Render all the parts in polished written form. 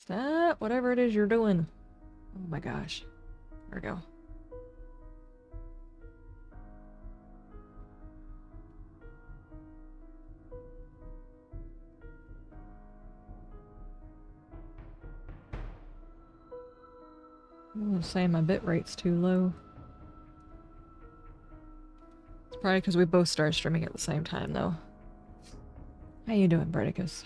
Stop whatever it is you're doing. Oh my gosh. There we go. I'm saying my bit rate's too low. It's probably because we both started streaming at the same time, though. How you doing, Bredicus?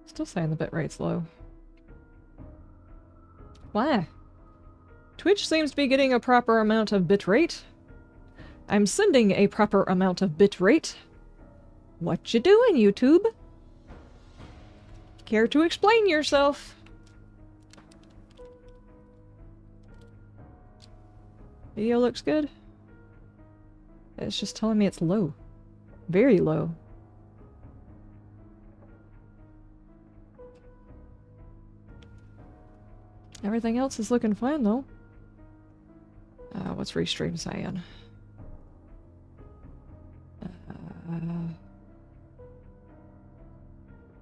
Still saying the bit rate's low. Why? Twitch seems to be getting a proper amount of bit rate. I'm sending a proper amount of bit rate. What you doing, YouTube? Care to explain yourself? Video looks good. It's just telling me it's low. Very low. Everything else is looking fine, though. What's restream saying?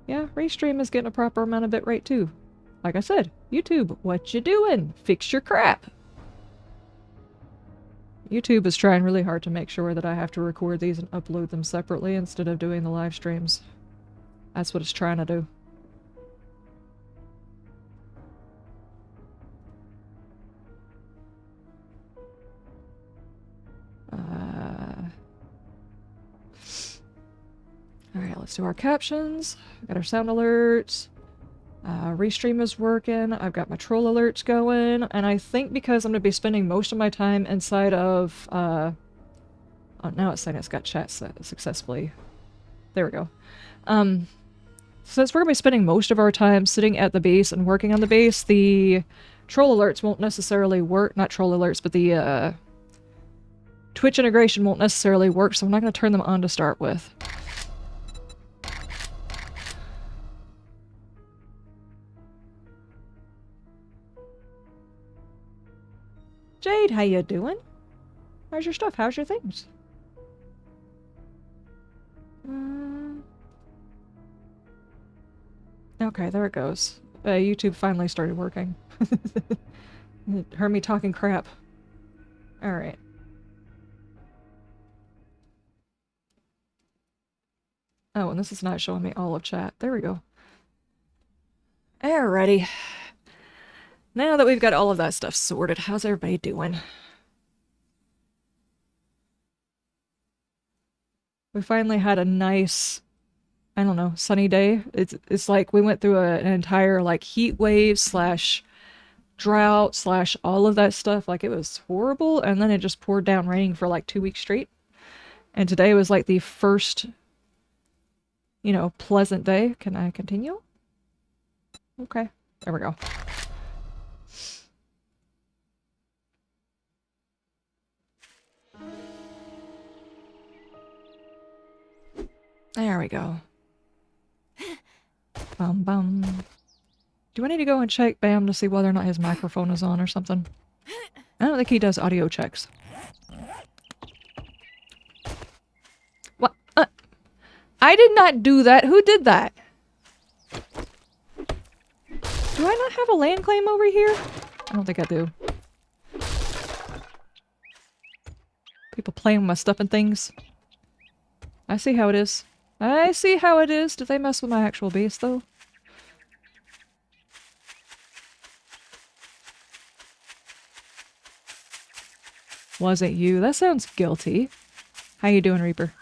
Yeah, restream is getting a proper amount of bitrate too. Like I said, YouTube, what you doing? Fix your crap! YouTube is trying really hard to make sure that I have to record these and upload them separately instead of doing the live streams. That's what it's trying to do. Alright, let's do our captions. Got our sound alerts. Restream is working. I've got my troll alerts going. And I think because I'm going to be spending most of my time inside of... oh, now it's saying it's got chat set successfully. There we go. Since we're going to be spending most of our time sitting at the base and working on the base, the troll alerts won't necessarily work. Not troll alerts, but the Twitch integration won't necessarily work, so I'm not going to turn them on to start with. Jade, how you doing? How's your stuff? How's your things? Okay, there it goes. YouTube finally started working. It heard me talking crap. Alright. Oh, and this is not showing me all of chat. There we go. Alrighty. Now that we've got all of that stuff sorted, how's everybody doing? We finally had a nice, I don't know, sunny day. It's like we went through an entire like heat wave slash drought slash all of that stuff. Like it was horrible, and then it just poured down raining for like 2 weeks straight. And today was like the first, you know, pleasant day. Can I continue? Okay, there we go. There we go. Bum bum. Do I need to go and check Bam to see whether or not his microphone is on or something? I don't think he does audio checks. What? I did not do that. Who did that? Do I not have a land claim over here? I don't think I do. People playing with my stuff and things. I see how it is. I see how it is. Did they mess with my actual base, though? Was it you? That sounds guilty. How you doing, Reaper?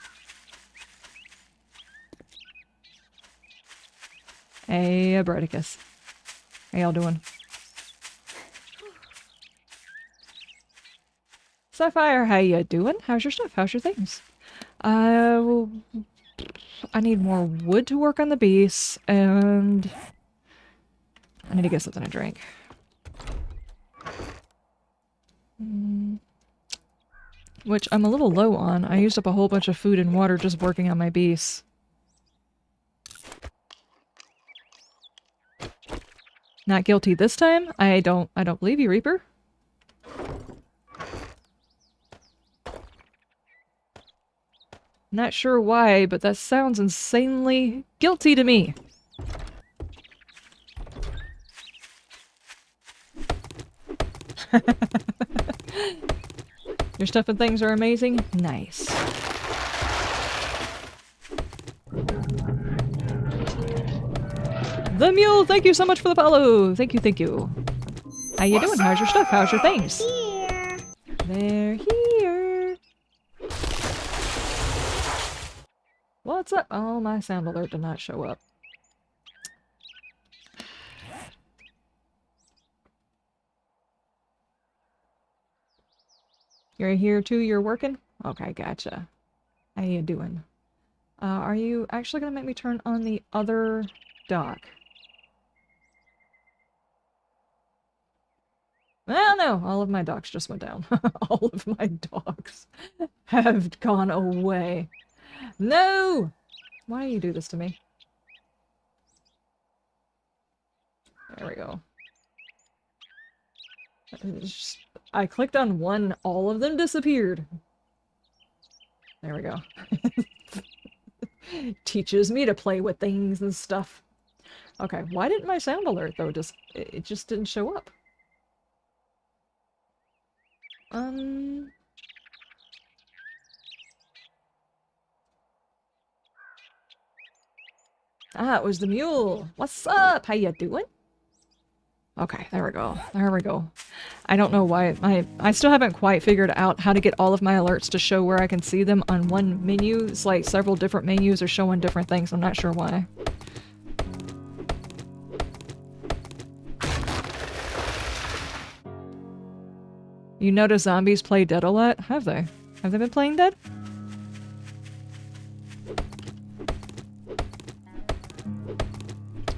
Hey, Bredicus. How y'all doing? Sapphire, how you doing? How's your stuff? How's your things? Well, I need more wood to work on the base, and I need to get something to drink. Which I'm a little low on. I used up a whole bunch of food and water just working on my base. Not guilty this time. I don't believe you, Reaper. Not sure why, but that sounds insanely guilty to me. Your stuff and things are amazing? Nice. The Mule, thank you so much for the follow! Thank you, thank you. How you doing? How's your stuff? How's your things? Here. They're here! What's up? Oh, my sound alert did not show up. You're here too? You're working? Okay, gotcha. How you doing? Are you actually gonna make me turn on the other dock? Well, no, all of my docks just went down. All of my docks have gone away. No! Why do you do this to me? There we go. I clicked on one, all of them disappeared. There we go. Teaches me to play with things and stuff. Okay, why didn't my sound alert though it just didn't show up? Ah, it was the mule. What's up? How you doing? Okay, there we go. There we go. I don't know why I still haven't quite figured out how to get all of my alerts to show where I can see them on one menu. It's like several different menus are showing different things. I'm not sure why. You notice zombies play Dead a lot? Have they? Have they been playing Dead?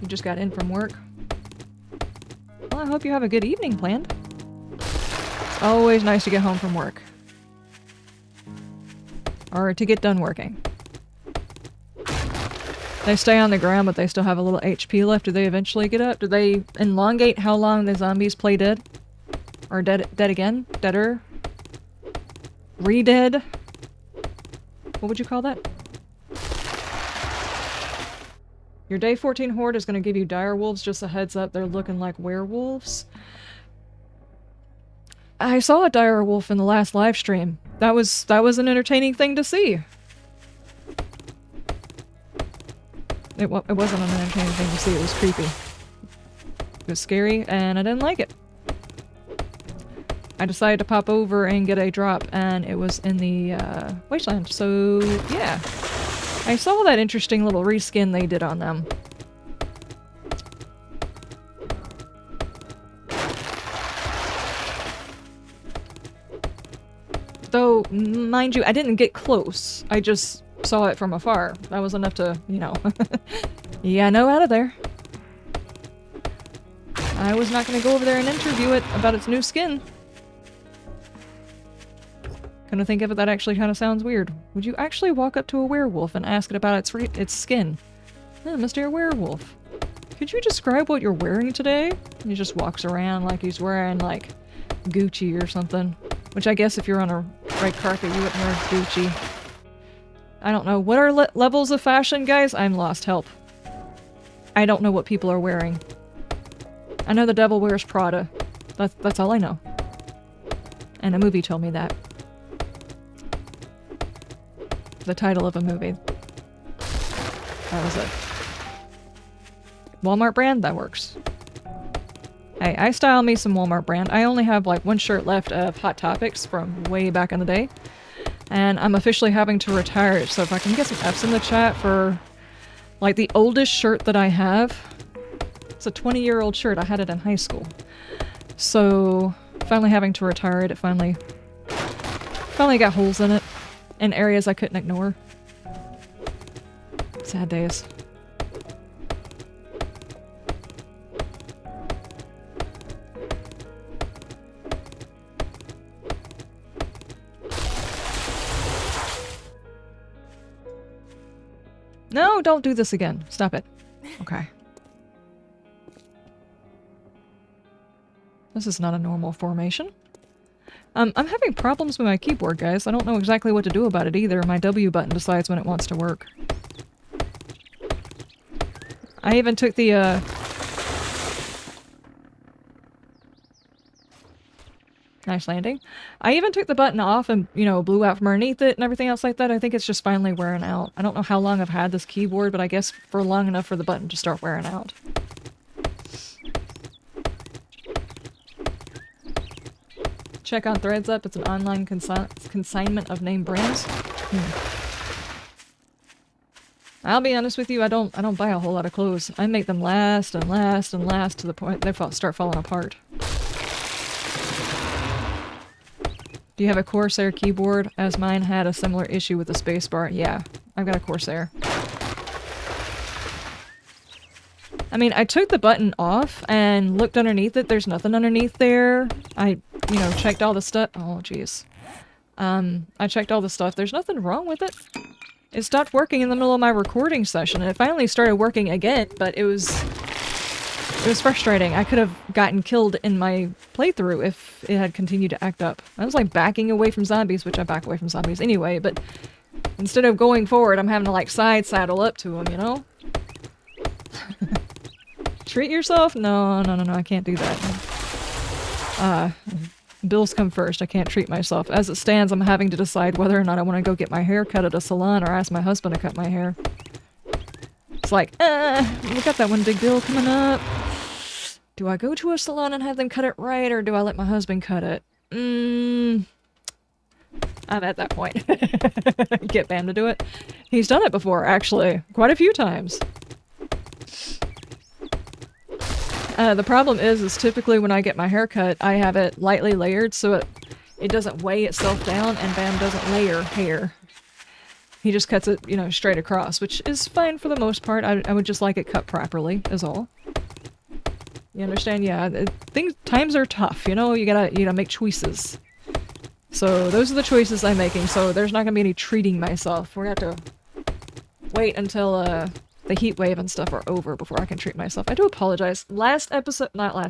You just got in from work. Well, I hope you have a good evening planned. It's always nice to get home from work. Or to get done working. They stay on the ground, but they still have a little HP left. Do they eventually get up? Do they elongate how long the zombies play Dead? Or dead again? Deader? Re-dead? What would you call that? Your day 14 horde is going to give you dire wolves. Just a heads up, they're looking like werewolves. I saw a dire wolf in the last live stream. That was an entertaining thing to see. It wasn't an entertaining thing to see, it was creepy. It was scary, and I didn't like it. I decided to pop over and get a drop, and it was in the wasteland, so yeah. I saw that interesting little reskin they did on them. Though, mind you, I didn't get close. I just saw it from afar. That was enough to, you know. Yeah, no, out of there. I was not going to go over there and interview it about its new skin. Come to think of it, that actually kind of sounds weird. Would you actually walk up to a werewolf and ask it about its skin? Oh, Mr. Werewolf, could you describe what you're wearing today? And he just walks around like he's wearing, like, Gucci or something. Which I guess if you're on a red carpet, you wouldn't wear Gucci. I don't know. What are levels of fashion, guys? I'm lost. Help. I don't know what people are wearing. I know the devil wears Prada. That's all I know. And a movie told me that. The title of a movie. That was it. Walmart brand? That works. Hey, I style me some Walmart brand. I only have like one shirt left of Hot Topics from way back in the day. And I'm officially having to retire it, so if I can get some F's in the chat for like the oldest shirt that I have. It's a 20-year-old shirt. I had it in high school. So finally having to retire it. It finally got holes in it. In areas I couldn't ignore. Sad days. No, don't do this again. Stop it. Okay. This is not a normal formation. I'm having problems with my keyboard, guys. I don't know exactly what to do about it either. My W button decides when it wants to work. I even took the, Nice landing. I even took the button off and, you know, blew out from underneath it and everything else like that. I think it's just finally wearing out. I don't know how long I've had this keyboard, but I guess for long enough for the button to start wearing out. Check on Threads Up. It's an online consignment of name brands. I'll be honest with you, I don't buy a whole lot of clothes. I make them last and last and last to the point they start falling apart. Do you have a Corsair keyboard? As mine had a similar issue with the spacebar. Yeah, I've got a Corsair. I mean, I took the button off and looked underneath it. There's nothing underneath there. I, you know, checked all the stuff. Oh, jeez. I checked all the stuff. There's nothing wrong with it. It stopped working in the middle of my recording session, and it finally started working again, but it was frustrating. I could have gotten killed in my playthrough if it had continued to act up. I was like backing away from zombies, which I back away from zombies anyway, but instead of going forward, I'm having to like side saddle up to them, you know? Treat yourself? No, I can't do that. Bills come first. I can't treat myself. As it stands, I'm having to decide whether or not I want to go get my hair cut at a salon or ask my husband to cut my hair. It's like, we got that one big bill coming up. Do I go to a salon and have them cut it right, or do I let my husband cut it? I'm at that point. Get Bam to do it. He's done it before, actually. Quite a few times. The problem is typically when I get my hair cut, I have it lightly layered so it doesn't weigh itself down, and Bam doesn't layer hair. He just cuts it, you know, straight across, which is fine for the most part. I would just like it cut properly, is all. You understand? Yeah, times are tough, you know? You gotta make choices. So those are the choices I'm making, so there's not gonna be any treating myself. We're gonna have to wait until, the heat wave and stuff are over before I can treat myself. I do apologize. Not last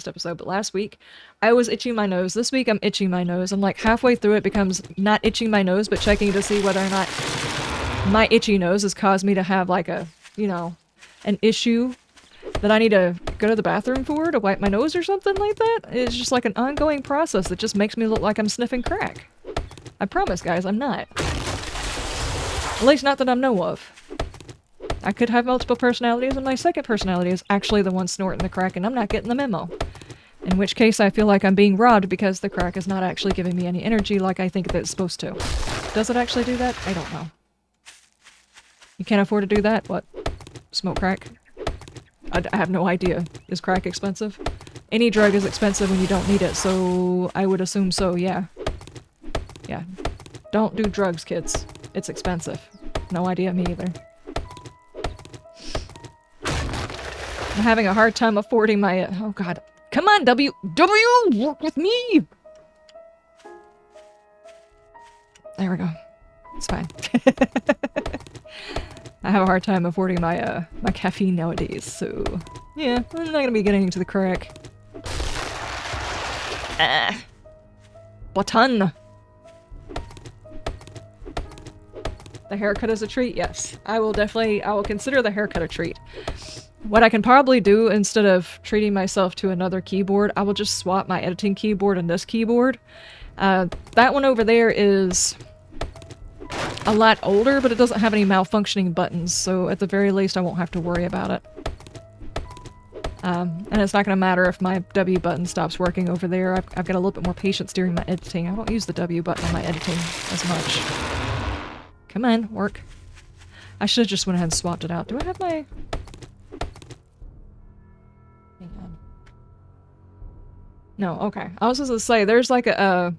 episode, but last week, I was itching my nose. This week I'm itching my nose. I'm like halfway through it becomes not itching my nose, but checking to see whether or not my itchy nose has caused me to have like a, you know, an issue that I need to go to the bathroom for to wipe my nose or something like that. It's just like an ongoing process that just makes me look like I'm sniffing crack. I promise, guys, I'm not. At least not that I know of. I could have multiple personalities, and my second personality is actually the one snorting the crack, and I'm not getting the memo. In which case, I feel like I'm being robbed because the crack is not actually giving me any energy like I think that it's supposed to. Does it actually do that? I don't know. You can't afford to do that? What? Smoke crack? I have no idea. Is crack expensive? Any drug is expensive when you don't need it, so I would assume so, yeah. Yeah. Don't do drugs, kids. It's expensive. No idea, me either. I'm having a hard time affording my, oh god. Come on, W! Work with me! There we go. It's fine. I have a hard time affording my, my caffeine nowadays, so... Yeah, I'm not gonna be getting into the crack. Button! The haircut is a treat, yes. I will consider the haircut a treat. What I can probably do, instead of treating myself to another keyboard, I will just swap my editing keyboard and this keyboard. That one over there is a lot older, but it doesn't have any malfunctioning buttons, so at the very least I won't have to worry about it. And it's not going to matter if my W button stops working over there. I've got a little bit more patience during my editing. I don't use the W button on my editing as much. Come on, work. I should have just went ahead and swapped it out. Do I have my... Hang on. No, okay. I was just gonna say, there's like a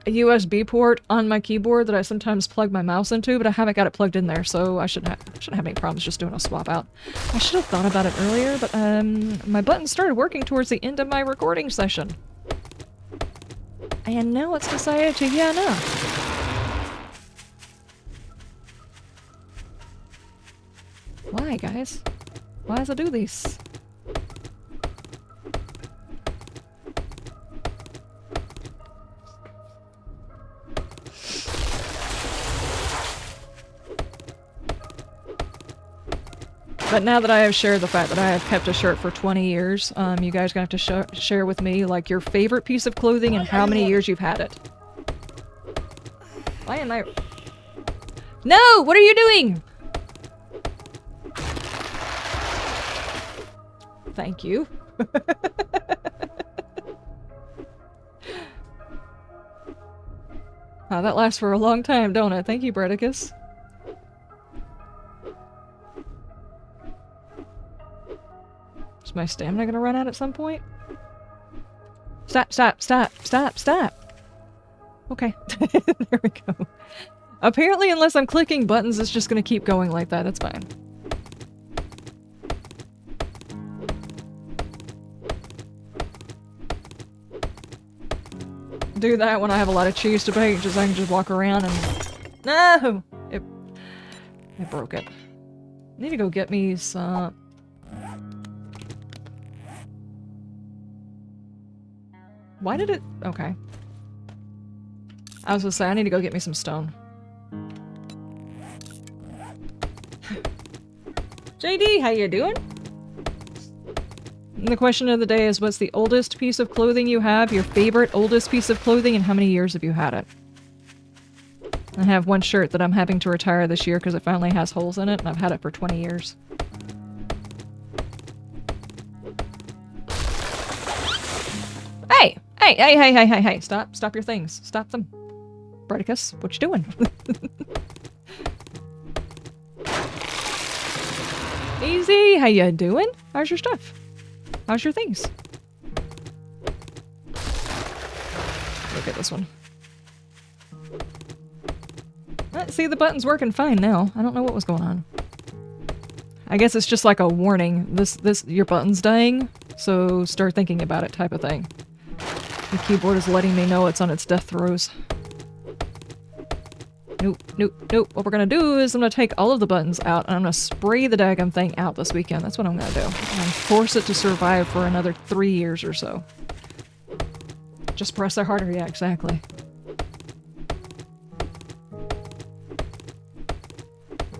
USB port on my keyboard that I sometimes plug my mouse into, but I haven't got it plugged in there, so I shouldn't have any problems just doing a swap out. I should have thought about it earlier, but my button started working towards the end of my recording session. And now it's decided to, yeah, no. Why, guys? Why does it do this? But now that I have shared the fact that I have kept a shirt for 20 years, you guys are gonna have to share with me, like, your favorite piece of clothing and how many years you've had it. Why am I... No! What are you doing? Thank you. Oh, that lasts for a long time, don't it? Thank you, Bredicus. Is my stamina gonna run out at some point? Stop, stop, stop, stop, stop! Okay. There we go. Apparently, unless I'm clicking buttons, it's just gonna keep going like that. That's fine. Do that when I have a lot of cheese to bake, just I can just walk around and... No! It broke it. I need to go get me some... Why did it... Okay. I was gonna say, I need to go get me some stone. JD, how you doing? And the question of the day is, what's the oldest piece of clothing you have? Your favorite oldest piece of clothing, and how many years have you had it? I have one shirt that I'm having to retire this year because it finally has holes in it, and I've had it for 20 years. Hey! Hey, hey, hey, hey, hey, hey! Stop your things. Stop them. Bredicus, what you doing? Easy, how you doing? How's your stuff? How's your things? Look at this one. See, the button's working fine now. I don't know what was going on. I guess it's just like a warning. Your button's dying, so start thinking about it type of thing. The keyboard is letting me know it's on its death throes. Nope, nope, nope. What we're gonna do is I'm gonna take all of the buttons out and I'm gonna spray the daggum thing out this weekend. That's what I'm gonna do. And force it to survive for another 3 years or so. Just press it harder, yeah, exactly.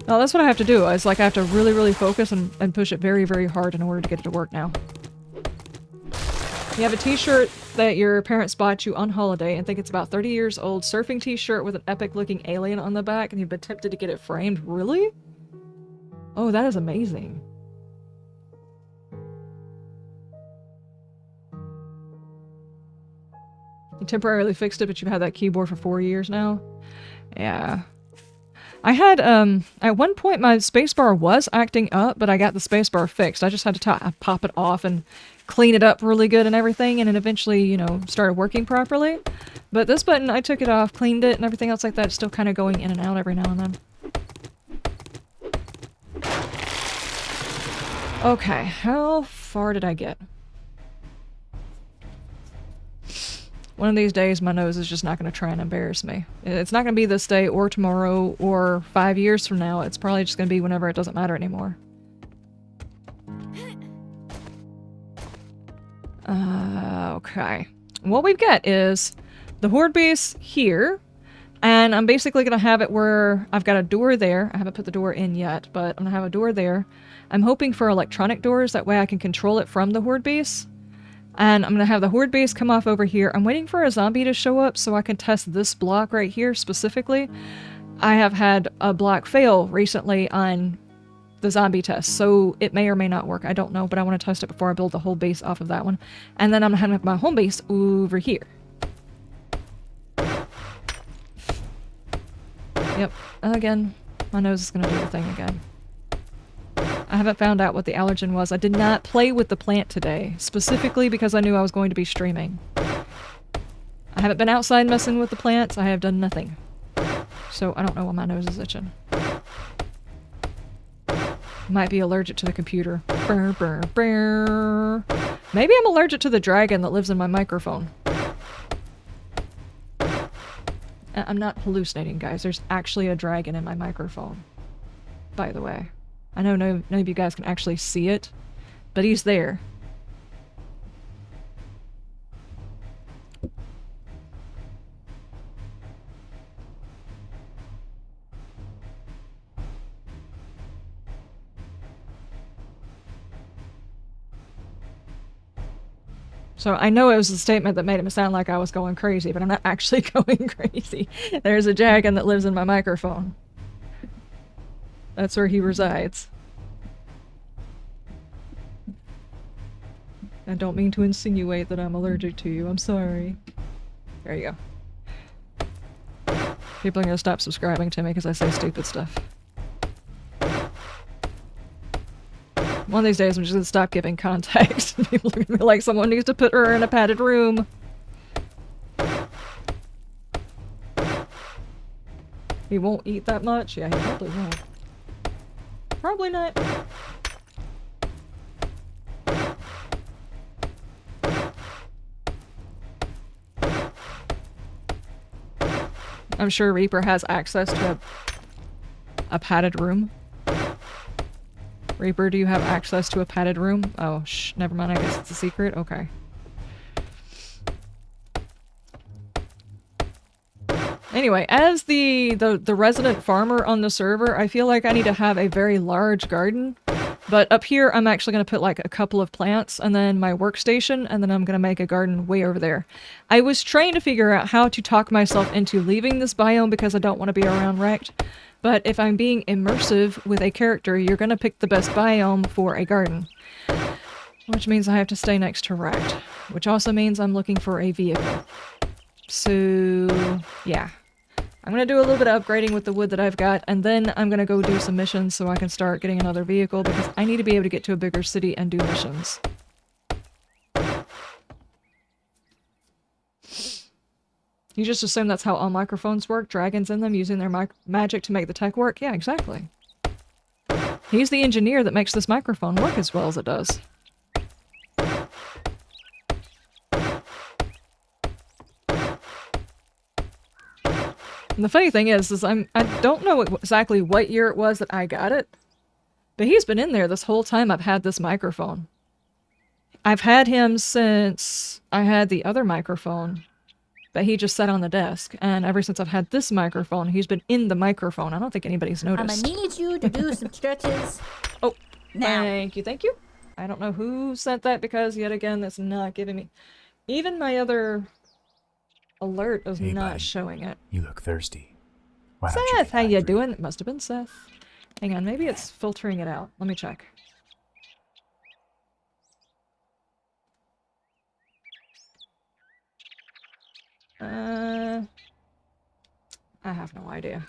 No, that's what I have to do. It's like I have to really, really focus and push it very, very hard in order to get it to work now. You have a t-shirt that your parents bought you on holiday and think it's about 30 years old, surfing t-shirt with an epic-looking alien on the back, and you've been tempted to get it framed. Really? Oh, that is amazing. You temporarily fixed it, but you've had that keyboard for 4 years now? Yeah. I had, at one point my spacebar was acting up, but I got the spacebar fixed. I just had to pop it off and clean it up really good and everything, and it eventually, you know, started working properly. But this button, I took it off, cleaned it, and everything else like that, still kind of going in and out every now and then. Okay, how far did I get? One of these days, my nose is just not going to try and embarrass me. It's not going to be this day or tomorrow or 5 years from now. It's probably just going to be whenever it doesn't matter anymore. Okay. What we've got is the Horde base here, and I'm basically going to have it where I've got a door there. I haven't put the door in yet, but I'm going to have a door there. I'm hoping for electronic doors, that way I can control it from the Horde base. And I'm going to have the Horde base come off over here. I'm waiting for a zombie to show up so I can test this block right here specifically. I have had a block fail recently on the zombie test, so it may or may not work. I don't know, but I want to test it before I build the whole base off of that one. And then I'm going to have my home base over here. Yep, again, my nose is going to do the thing again. I haven't found out what the allergen was. I did not play with the plant today, specifically because I knew I was going to be streaming. I haven't been outside messing with the plants. I have done nothing. So I don't know why my nose is itching. Might be allergic to the computer. Brr, brr, brr. Maybe I'm allergic to the dragon that lives in my microphone. I'm not hallucinating, guys. There's actually a dragon in my microphone. By the way. I know none of you guys can actually see it, but he's there. So I know it was a statement that made it sound like I was going crazy, but I'm not actually going crazy. There's a dragon that lives in my microphone. That's where he resides. I don't mean to insinuate that I'm allergic to you. I'm sorry. There you go. People are gonna stop subscribing to me because I say stupid stuff. One of these days I'm just gonna stop giving context. People are gonna be like, someone needs to put her in a padded room. He won't eat that much? Yeah, he probably won't. Probably not. I'm sure Reaper has access to a padded room. Reaper, do you have access to a padded room? Oh, never mind, I guess it's a secret? Okay. Anyway, as the resident farmer on the server, I feel like I need to have a very large garden. But up here, I'm actually going to put like a couple of plants and then my workstation, and then I'm going to make a garden way over there. I was trying to figure out how to talk myself into leaving this biome because I don't want to be around wrecked. But if I'm being immersive with a character, you're going to pick the best biome for a garden. Which means I have to stay next to wrecked. Which also means I'm looking for a vehicle. So, yeah. I'm gonna do a little bit of upgrading with the wood that I've got, and then I'm gonna go do some missions so I can start getting another vehicle, because I need to be able to get to a bigger city and do missions. You just assume that's how all microphones work? Dragons in them, using their magic to make the tech work? Yeah, exactly. He's the engineer that makes this microphone work as well as it does. And the funny thing is I don't know exactly what year it was that I got it, but he's been in there this whole time I've had this microphone. I've had him since I had the other microphone, but he just sat on the desk. And ever since I've had this microphone, he's been in the microphone. I don't think anybody's noticed. I'm gonna need you to do some stretches. Oh, now. Thank you, thank you. I don't know who sent that because, yet again, that's not giving me... Even my other... alert is not showing it. You look thirsty. Seth, how you doing? It must have been Seth. Hang on, maybe it's filtering it out. Let me check. I have no idea.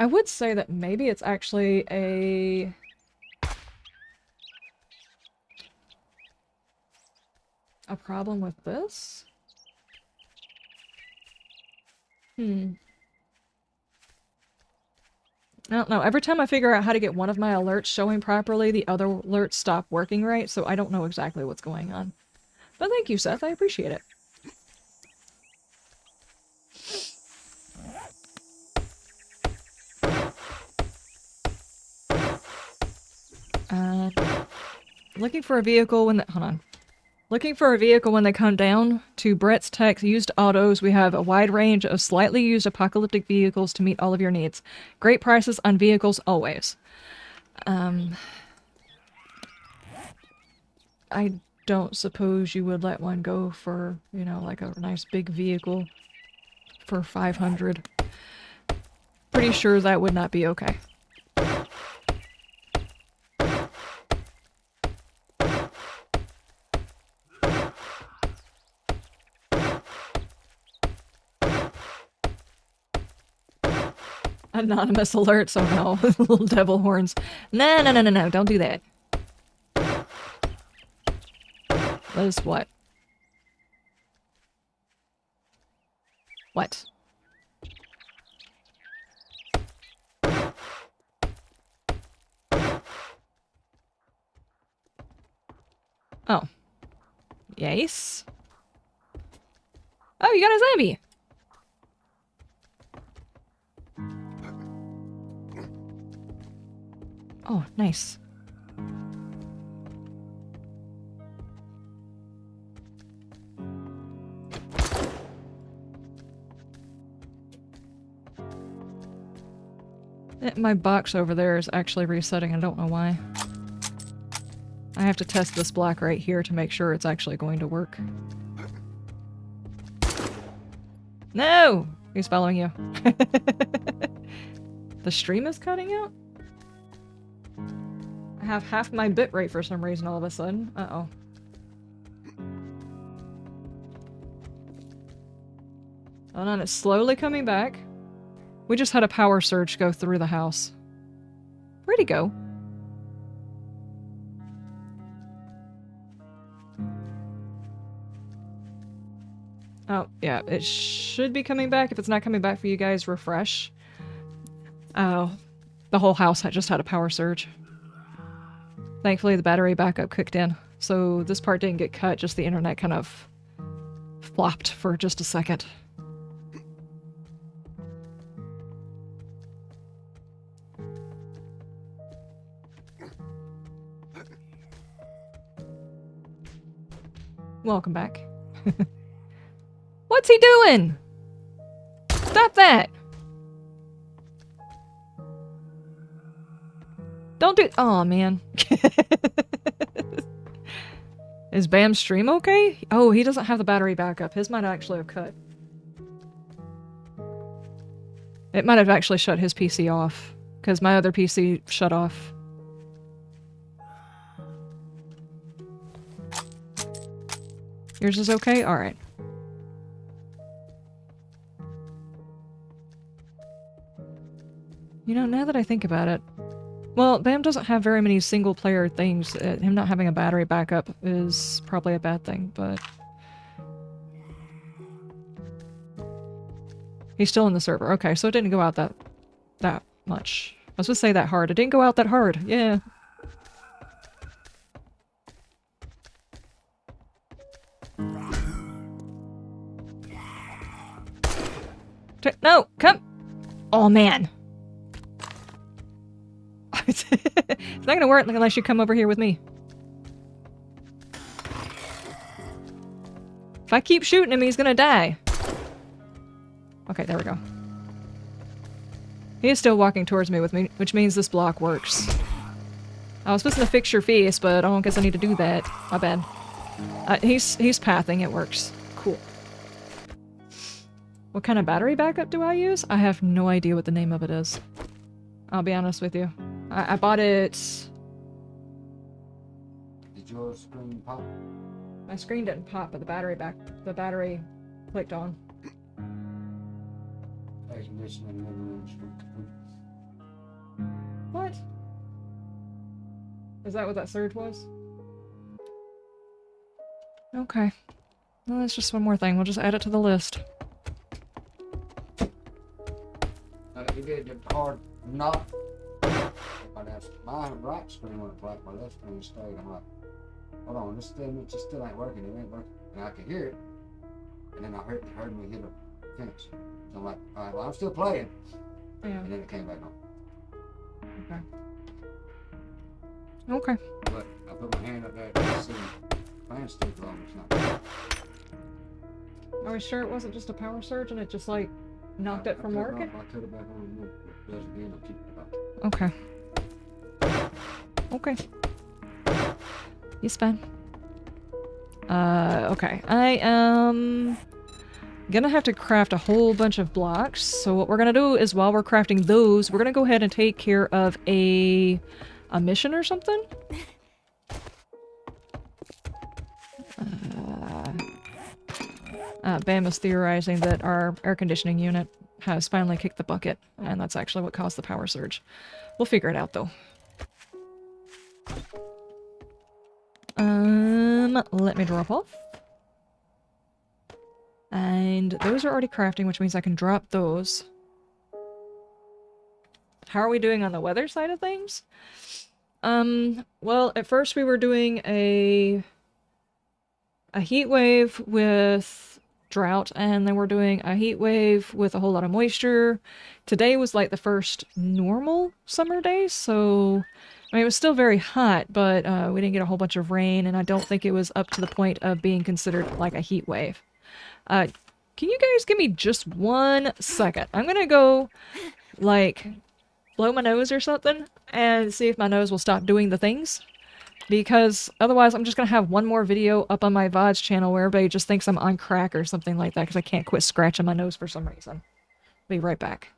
I would say that maybe it's actually a problem with this? I don't know. Every time I figure out how to get one of my alerts showing properly, the other alerts stop working right, so I don't know exactly what's going on. But thank you, Seth. I appreciate it. Looking for a vehicle when hold on. Looking for a vehicle when they come down to Brett's Tech Used Autos. We have a wide range of slightly used apocalyptic vehicles to meet all of your needs. Great prices on vehicles always. I don't suppose you would let one go for, you know, like a nice big vehicle for 500. Pretty sure that would not be okay. Anonymous alerts, oh no. Little devil horns. No, no, no, no, no, don't do that. That is what? What? Oh. Yes. Oh, you got a zombie! Oh, nice. My box over there is actually resetting. I don't know why. I have to test this block right here to make sure it's actually going to work. No! He's following you. The stream is cutting out? I have half my bitrate for some reason all of a sudden. Uh-oh. Hold on, it's slowly coming back. We just had a power surge go through the house. Where'd he go? Oh, yeah, it should be coming back. If it's not coming back for you guys, refresh. Oh, the whole house just had a power surge. Thankfully, the battery backup kicked in. So this part didn't get cut, just the internet kind of flopped for just a second. Welcome back. What's he doing? Stop that! Don't do- oh man. Is Bam's stream okay? Oh, he doesn't have the battery backup. His might actually have cut. It might have actually shut his PC off, because my other PC shut off. Yours is okay? Alright. You know, now that I think about it, well, Bam doesn't have very many single-player things. Him not having a battery backup is probably a bad thing, but... He's still in the server. Okay, so it didn't go out that much. I was gonna say that hard. It didn't go out that hard. Yeah. No! Come! Oh, man! It's not gonna work unless you come over here with me. If I keep shooting him, he's gonna die. Okay, there we go. He is still walking towards me with me, which means this block works. I was supposed to fix your face, but I don't guess I need to do that. My bad. He's pathing, it works. Cool. What kind of battery backup do I use? I have no idea what the name of it is. I'll be honest with you. I bought it... Did your screen pop? My screen didn't pop, but the battery clicked on. Air conditioning in the room. What? Is that what that surge was? Okay. Well, that's just one more thing. We'll just add it to the list. You did the hard knock. My right screen went black, my left screen stayed. I'm like, hold on, this still ain't working. It ain't working. And I could hear it. And then I heard me hit a fence. So I'm like, all right, well, I'm still playing. Yeah. And then it came back on. Okay. But I put my hand up there to see the fan's still blowing. It's not. Are we sure it wasn't just a power surge and it just like knocked it from working? I cut it back on and it does again. I'll keep it up. Okay. Okay. He's fine. Okay. I am gonna have to craft a whole bunch of blocks. So what we're gonna do is while we're crafting those, we're gonna go ahead and take care of a mission or something. Bam is theorizing that our air conditioning unit has finally kicked the bucket, and that's actually what caused the power surge. We'll figure it out though. Let me drop off. And those are already crafting, which means I can drop those. How are we doing on the weather side of things? Well, at first we were doing a heat wave with drought, and then we're doing a heat wave with a whole lot of moisture. Today was like the first normal summer day, so I mean, it was still very hot, but we didn't get a whole bunch of rain, and I don't think it was up to the point of being considered like a heat wave. Can you guys give me just 1 second? I'm gonna go, like, blow my nose or something and see if my nose will stop doing the things. Because otherwise I'm just going to have one more video up on my VODs channel where everybody just thinks I'm on crack or something like that because I can't quit scratching my nose for some reason. Be right back.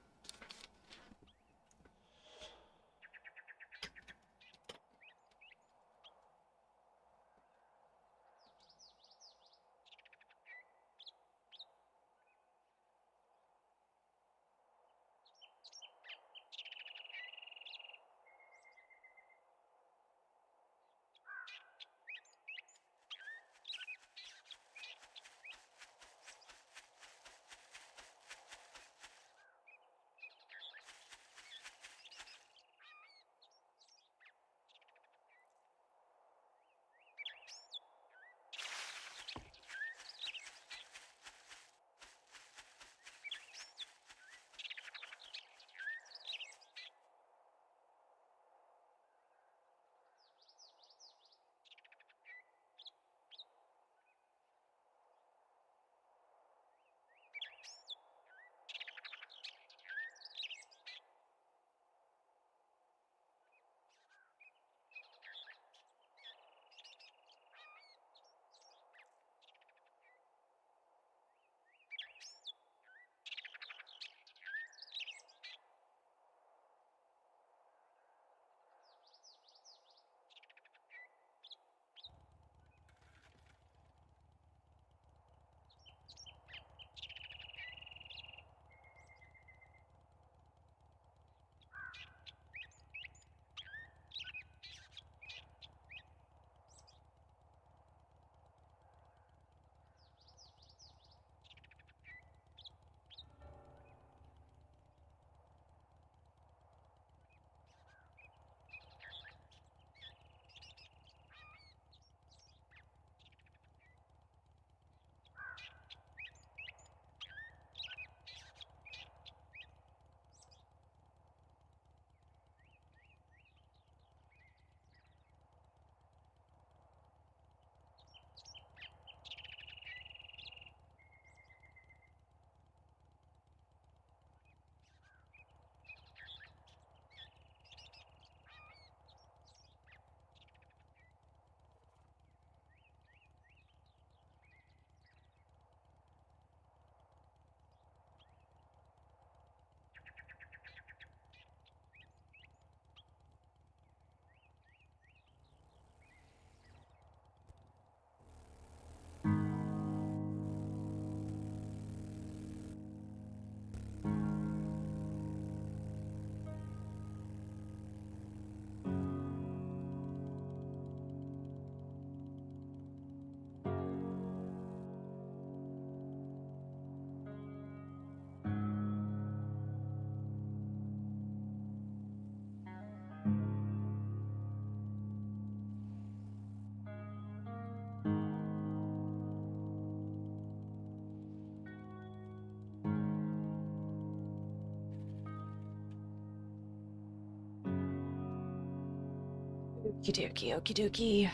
Okie dokie, okie dokie.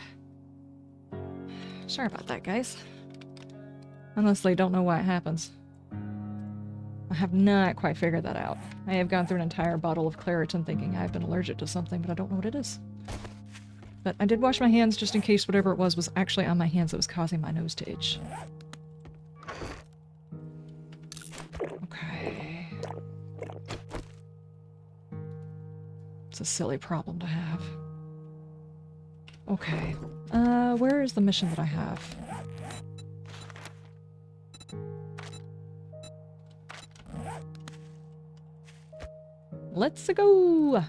Sorry about that, guys. Honestly, don't know why it happens. I have not quite figured that out. I have gone through an entire bottle of Claritin thinking I've been allergic to something, but I don't know what it is. But I did wash my hands just in case whatever it was actually on my hands that was causing my nose to itch. Okay. It's a silly problem to have. Okay. Where is the mission that I have? Let's go!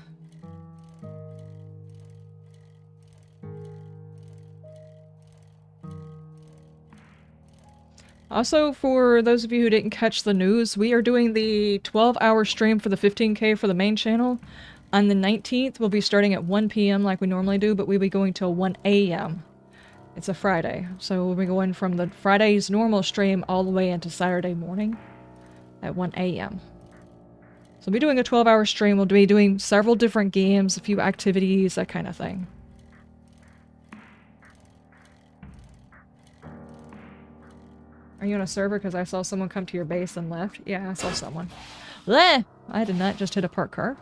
Also, for those of you who didn't catch the news, we are doing the 12-hour stream for the 15K for the main channel. On the 19th, we'll be starting at 1 p.m. like we normally do, but we'll be going till 1 a.m. It's a Friday, so we'll be going from the Friday's normal stream all the way into Saturday morning at 1 a.m. So we'll be doing a 12-hour stream. We'll be doing several different games, a few activities, that kind of thing. Are you on a server? Because I saw someone come to your base and left. Yeah, I saw someone. Bleh! I did not just hit a parked car.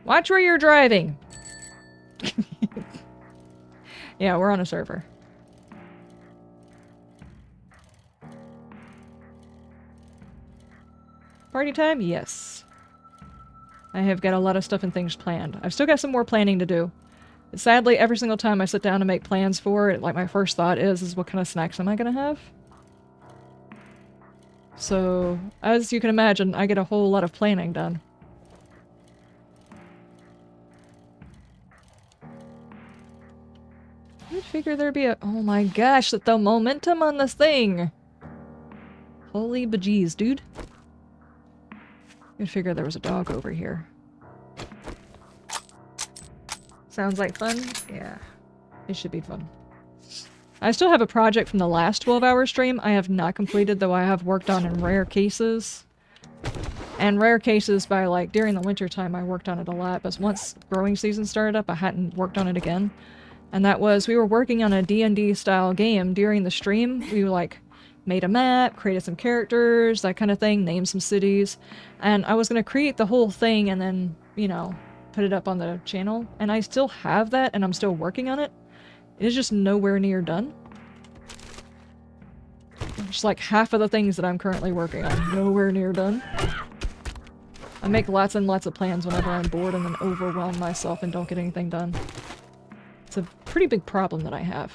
Watch where you're driving! Yeah, we're on a server. Party time? Yes. I have got a lot of stuff and things planned. I've still got some more planning to do. Sadly, every single time I sit down to make plans for it, like my first thought is what kind of snacks am I gonna have? So, as you can imagine, I get a whole lot of planning done. I'd figure there'd be a- oh my gosh, the momentum on this thing! Holy bejeez, dude. I'd figure there was a dog over here. Sounds like fun? Yeah. It should be fun. I still have a project from the last 12-hour stream I have not completed, though I have worked on in rare cases. And rare cases by, like, during the winter time I worked on it a lot, but once growing season started up I hadn't worked on it again. And that was, we were working on a D&D style game during the stream. We, like, made a map, created some characters, that kind of thing, named some cities. And I was gonna create the whole thing and then, you know, put it up on the channel. And I still have that and I'm still working on it. It is just nowhere near done. Just like half of the things that I'm currently working on, nowhere near done. I make lots and lots of plans whenever I'm bored and then overwhelm myself and don't get anything done. It's a pretty big problem that I have.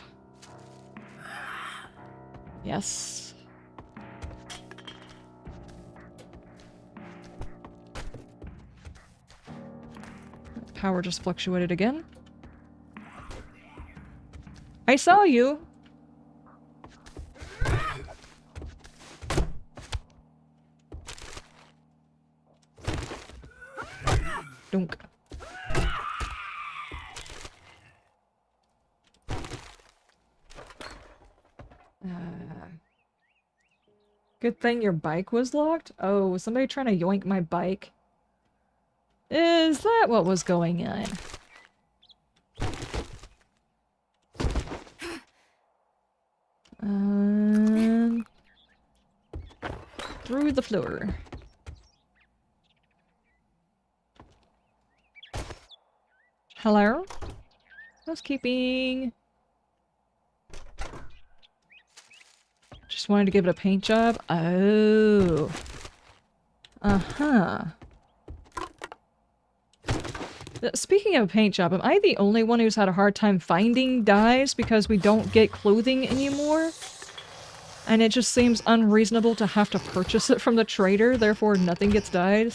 Yes. Power just fluctuated again. I saw you! Dunk. Good thing your bike was locked? Oh, was somebody trying to yoink my bike? Is that what was going on? Through the floor. Hello? Housekeeping. Just wanted to give it a paint job. Oh. Uh-huh. Speaking of a paint job, am I the only one who's had a hard time finding dyes because we don't get clothing anymore? And it just seems unreasonable to have to purchase it from the trader, therefore nothing gets dyed.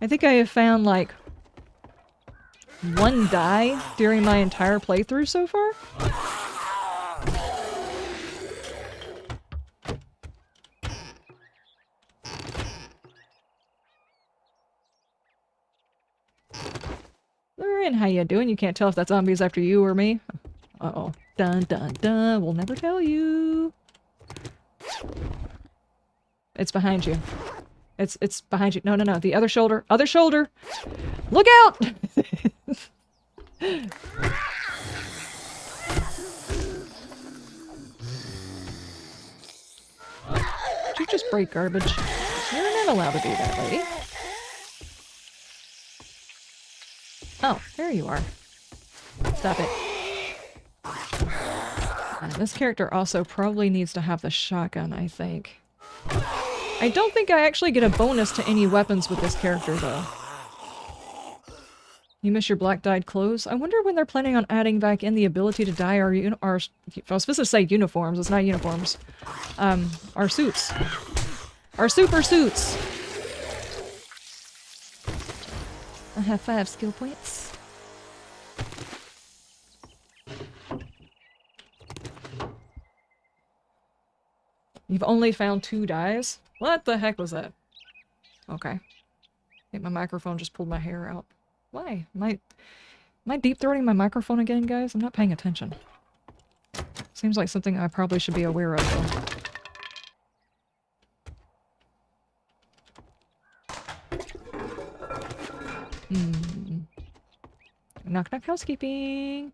I think I have found, like, one dye during my entire playthrough so far. Lauren, how you doing? You can't tell if that zombie's after you or me. Uh-oh. Dun dun dun. We'll never tell you. It's behind you. It's behind you. No, no, no. The other shoulder. Other shoulder! Look out! Did you just break garbage? You're not allowed to do that, lady. Oh, there you are. Stop it. This character also probably needs to have the shotgun, I think. I don't think I actually get a bonus to any weapons with this character, though. You miss your black dyed clothes? I wonder when they're planning on adding back in the ability to dye our I was supposed to say uniforms, it's not uniforms. Our suits. Our super suits! I have 5 skill points. You've only found 2 dyes? What the heck was that? Okay. I think my microphone just pulled my hair out. Why? Am I deep-throating my microphone again, guys? I'm not paying attention. Seems like something I probably should be aware of, though. Knock knock housekeeping.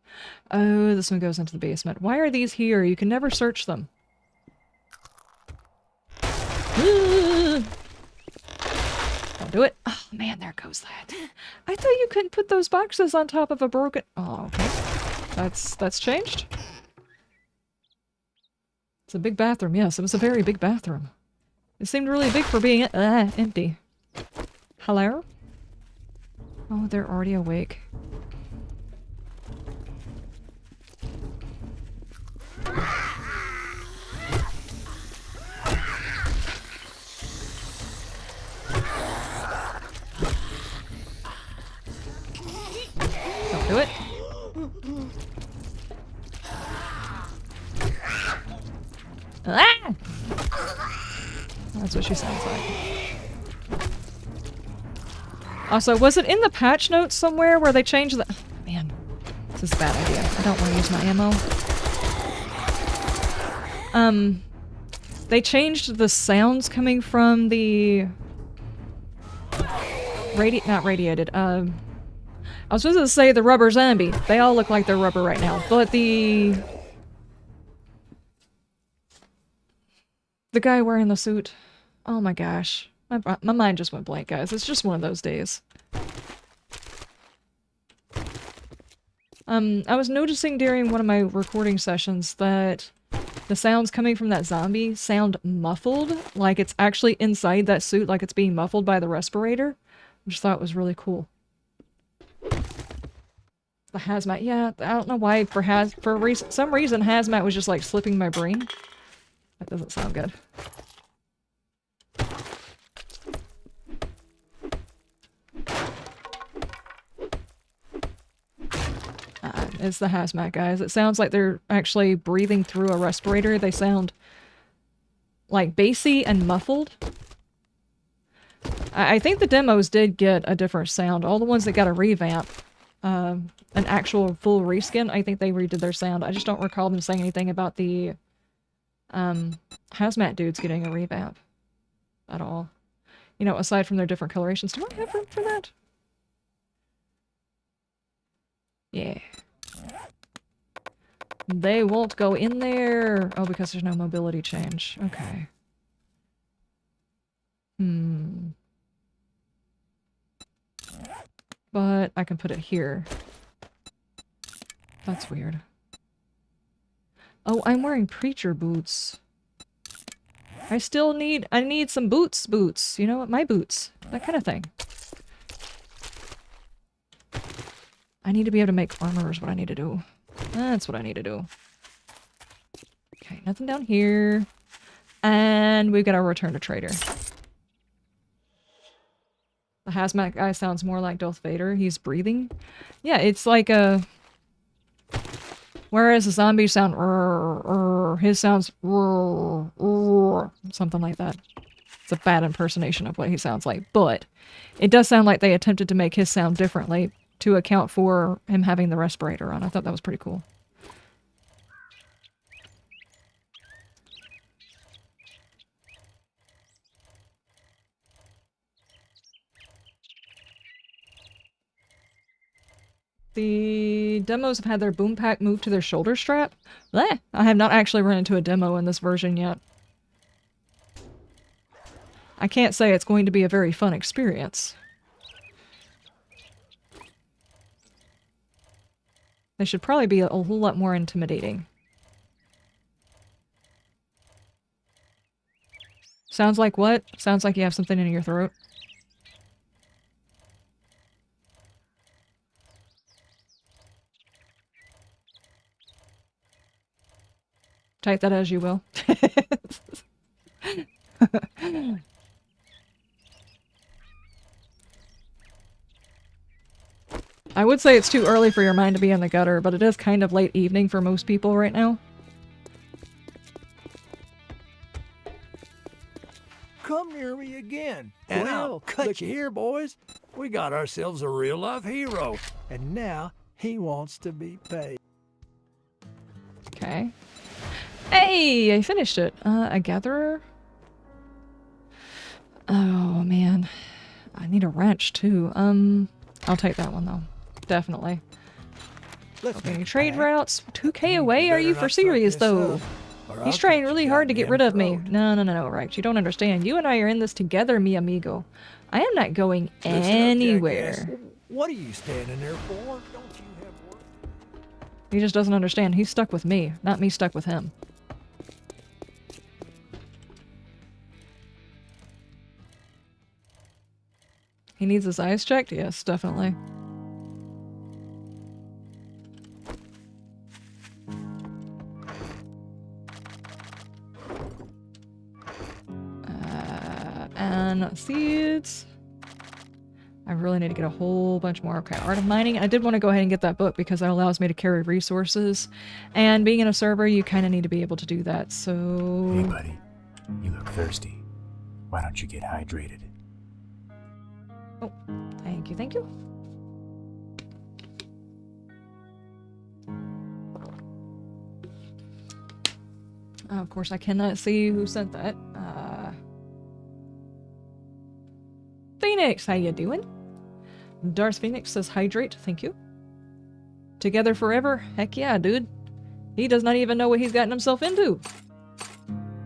Oh, this one goes into the basement. Why are these here? You can never search them. Oh, Don't do it. Oh man, there goes that. I thought you couldn't put those boxes on top of a broken... Oh, okay. That's changed. It's a big bathroom. Yes, it was a very big bathroom. It seemed really big for being empty. Hello? Oh, they're already awake. Don't do it. Ah! That's what she sounds like. Also, was it in the patch notes somewhere where they changed the... Man, this is a bad idea. I don't want to use my ammo. They changed the sounds coming from the... Not radiated, I was supposed to say the rubber zombie. They all look like they're rubber right now, but the guy wearing the suit. Oh my gosh. My mind just went blank, guys. It's just one of those days. I was noticing during one of my recording sessions that the sounds coming from that zombie sound muffled, like it's actually inside that suit, like it's being muffled by the respirator. I just thought it was really cool. The hazmat, yeah, I don't know why, for some reason hazmat was just like slipping my brain. That doesn't sound good. It's the hazmat guys. It sounds like they're actually breathing through a respirator. They sound like bassy and muffled. I think the demos did get a different sound. All the ones that got a revamp, an actual full reskin, I think they redid their sound. I just don't recall them saying anything about the hazmat dudes getting a revamp at all. You know, aside from their different colorations. Do I have room for that? Yeah. They won't go in there. Oh, because there's no mobility change. Okay. But I can put it here. That's weird. Oh, I'm wearing preacher boots. I need some boots. You know what? My boots. That kind of thing. I need to be able to make armor is what I need to do. That's what I need to do. Okay, nothing down here. And we've got our return to trader. The hazmat guy sounds more like Darth Vader. He's breathing. Yeah, it's like a... Whereas the zombies sound... his sounds... something like that. It's a bad impersonation of what he sounds like. But it does sound like they attempted to make his sound differently to account for him having the respirator on. I thought that was pretty cool. The demos have had their boom pack moved to their shoulder strap. I have not actually run into a demo in this version yet. I can't say it's going to be a very fun experience. They should probably be a whole lot more intimidating. Sounds like what? Sounds like you have something in your throat. Type that as you will. I would say it's too early for your mind to be in the gutter, but it is kind of late evening for most people right now. Come near me again, and I'll cut you here, boys. We got ourselves a real-life hero, and now he wants to be paid. Okay. Hey, I finished it. A gatherer? Oh, man. I need a wrench, too. I'll take that one, though. Definitely. Okay, trade routes. 2K away? Are you for serious, though? or He's I'll trying cut really your hard to get goddamn rid of me. throat. No, right. You don't understand. You and I are in this together, mi amigo. I am not going Listen up, anywhere. jackass. What are you standing there for? Don't you have work? He just doesn't understand. He's stuck with me, not me stuck with him. He needs his eyes checked? Yes, definitely. And seeds. I really need to get a whole bunch more. Okay, Art of Mining. I did want to go ahead and get that book because that allows me to carry resources. And being in a server, you kind of need to be able to do that, so... Hey, buddy. You look thirsty. Why don't you get hydrated? Oh, thank you, thank you. Of course, I cannot see who sent that. Phoenix, how you doing? Darth Phoenix says hydrate, thank you. Together forever? Heck yeah, dude. He does not even know what he's gotten himself into.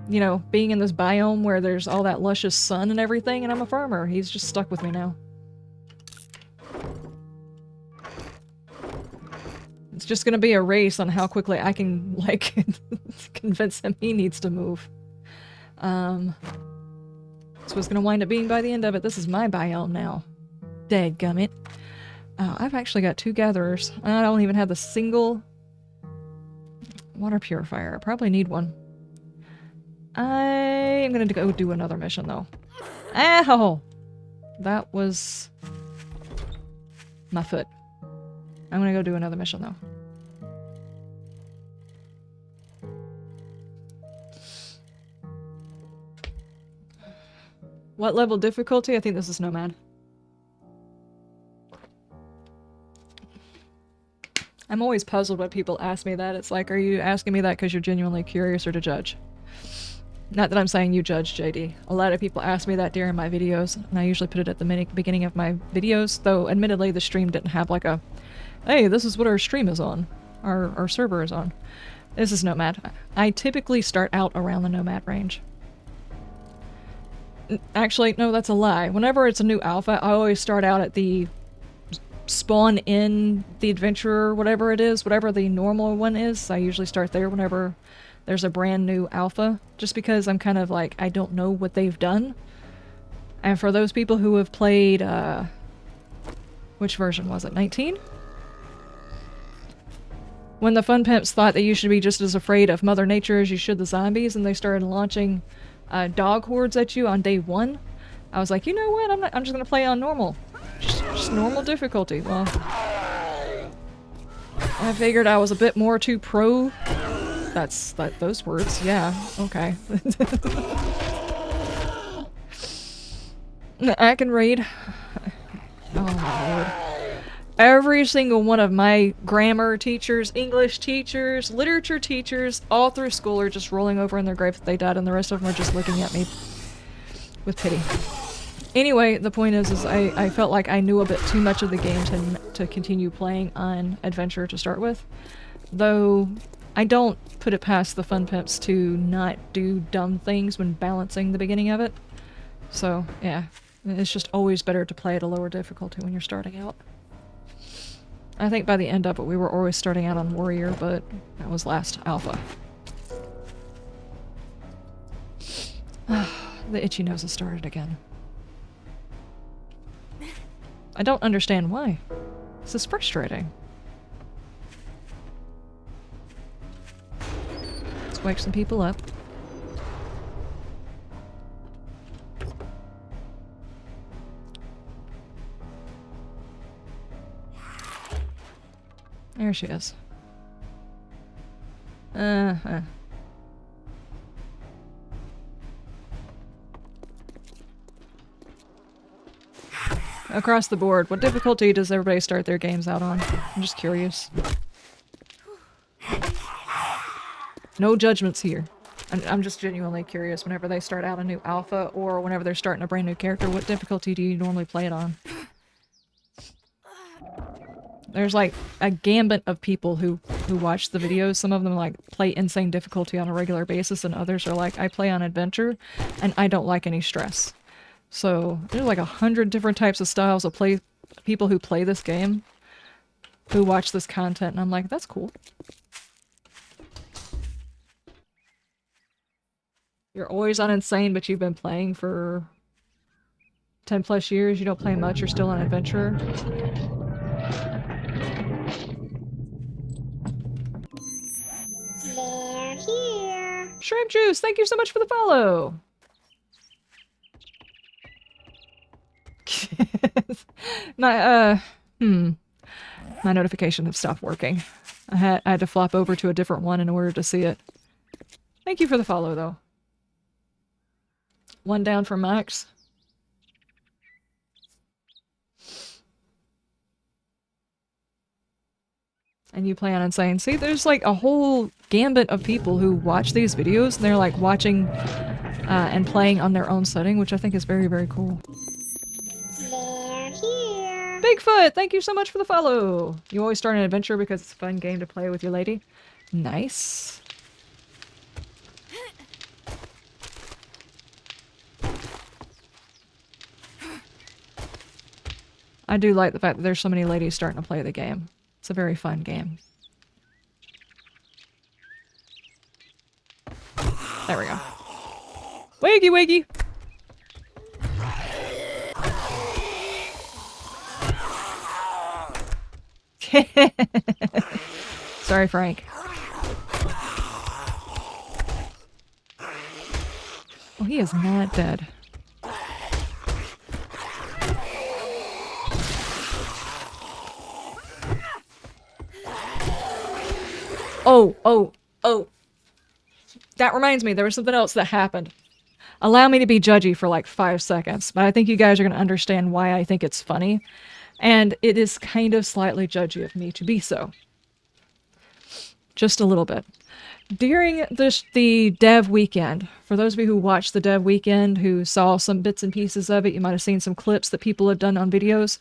You know, being in this biome where there's all that luscious sun and everything, and I'm a farmer. He's just stuck with me now. It's just gonna be a race on how quickly I can, like, convince him he needs to move. That's what it's gonna wind up being by the end of it. This is my biome now. Dadgummit. I've actually got 2 gatherers. I don't even have the single water purifier. I probably need one. I am gonna go do another mission, though. Ow! That was my foot. I'm gonna go do another mission, though. What level difficulty? I think this is Nomad. I'm always puzzled when people ask me that. It's like, are you asking me that because you're genuinely curious or to judge? Not that I'm saying you judge, JD. A lot of people ask me that during my videos, and I usually put it at the beginning of my videos, though admittedly the stream didn't have like a, hey, this is what our stream is on. Our server is on. This is Nomad. I typically start out around the Nomad range. Actually, no, that's a lie. Whenever it's a new alpha, I always start out at the spawn in the adventurer, whatever it is, whatever the normal one is. I usually start there whenever there's a brand new alpha, just because I'm kind of like, I don't know what they've done. And for those people who have played, which version was it, 19? When the Fun Pimps thought that you should be just as afraid of Mother Nature as you should the zombies, and they started launching dog hordes at you on day 1, I was like, you know what, I'm just gonna play on normal. Just normal difficulty. Well, I figured I was a bit more too pro. That's those words. Yeah, okay. I can read. Oh my lord. Every single one of my grammar teachers, English teachers, literature teachers, all through school are just rolling over in their grave that they died, and the rest of them are just looking at me with pity. Anyway, the point is I felt like I knew a bit too much of the game to continue playing on Adventure to start with. Though, I don't put it past the Fun Pimps to not do dumb things when balancing the beginning of it. So, yeah. It's just always better to play at a lower difficulty when you're starting out. I think by the end of it we were always starting out on Warrior, but that was last alpha. The itchy nose has started again. I don't understand why. This is frustrating. Let's wake some people up. There she is. Across the board, what difficulty does everybody start their games out on? I'm just curious. No judgments here. I'm just genuinely curious whenever they start out a new alpha or whenever they're starting a brand new character, what difficulty do you normally play it on? There's like a gambit of people who watch the videos. Some of them like play insane difficulty on a regular basis, and others are like, I play on adventure and I don't like any stress. So there's like 100 different types of styles of people who play this game, who watch this content, and I'm like, that's cool. You're always on insane, but you've been playing for 10 plus years. You don't play much, you're still an adventurer. They're here. Shrimp Juice, thank you so much for the follow. My notification have stopped working. I had to flop over to a different one in order to see it. Thank you for the follow, though. One down from Max. And you play on Insane. See, there's like a whole gambit of people who watch these videos, and they're like watching and playing on their own setting, which I think is very, very cool. They're here. Bigfoot, thank you so much for the follow. You always start an adventure because it's a fun game to play with your lady. Nice. I do like the fact that there's so many ladies starting to play the game. It's a very fun game. There we go. Wiggy wiggy! Sorry, Frank. Oh, he is not dead. Oh. That reminds me, there was something else that happened. Allow me to be judgy for like 5 seconds, but I think you guys are going to understand why I think it's funny. And it is kind of slightly judgy of me to be so. Just a little bit. During the dev weekend, for those of you who watched the dev weekend, who saw some bits and pieces of it, you might have seen some clips that people have done on videos.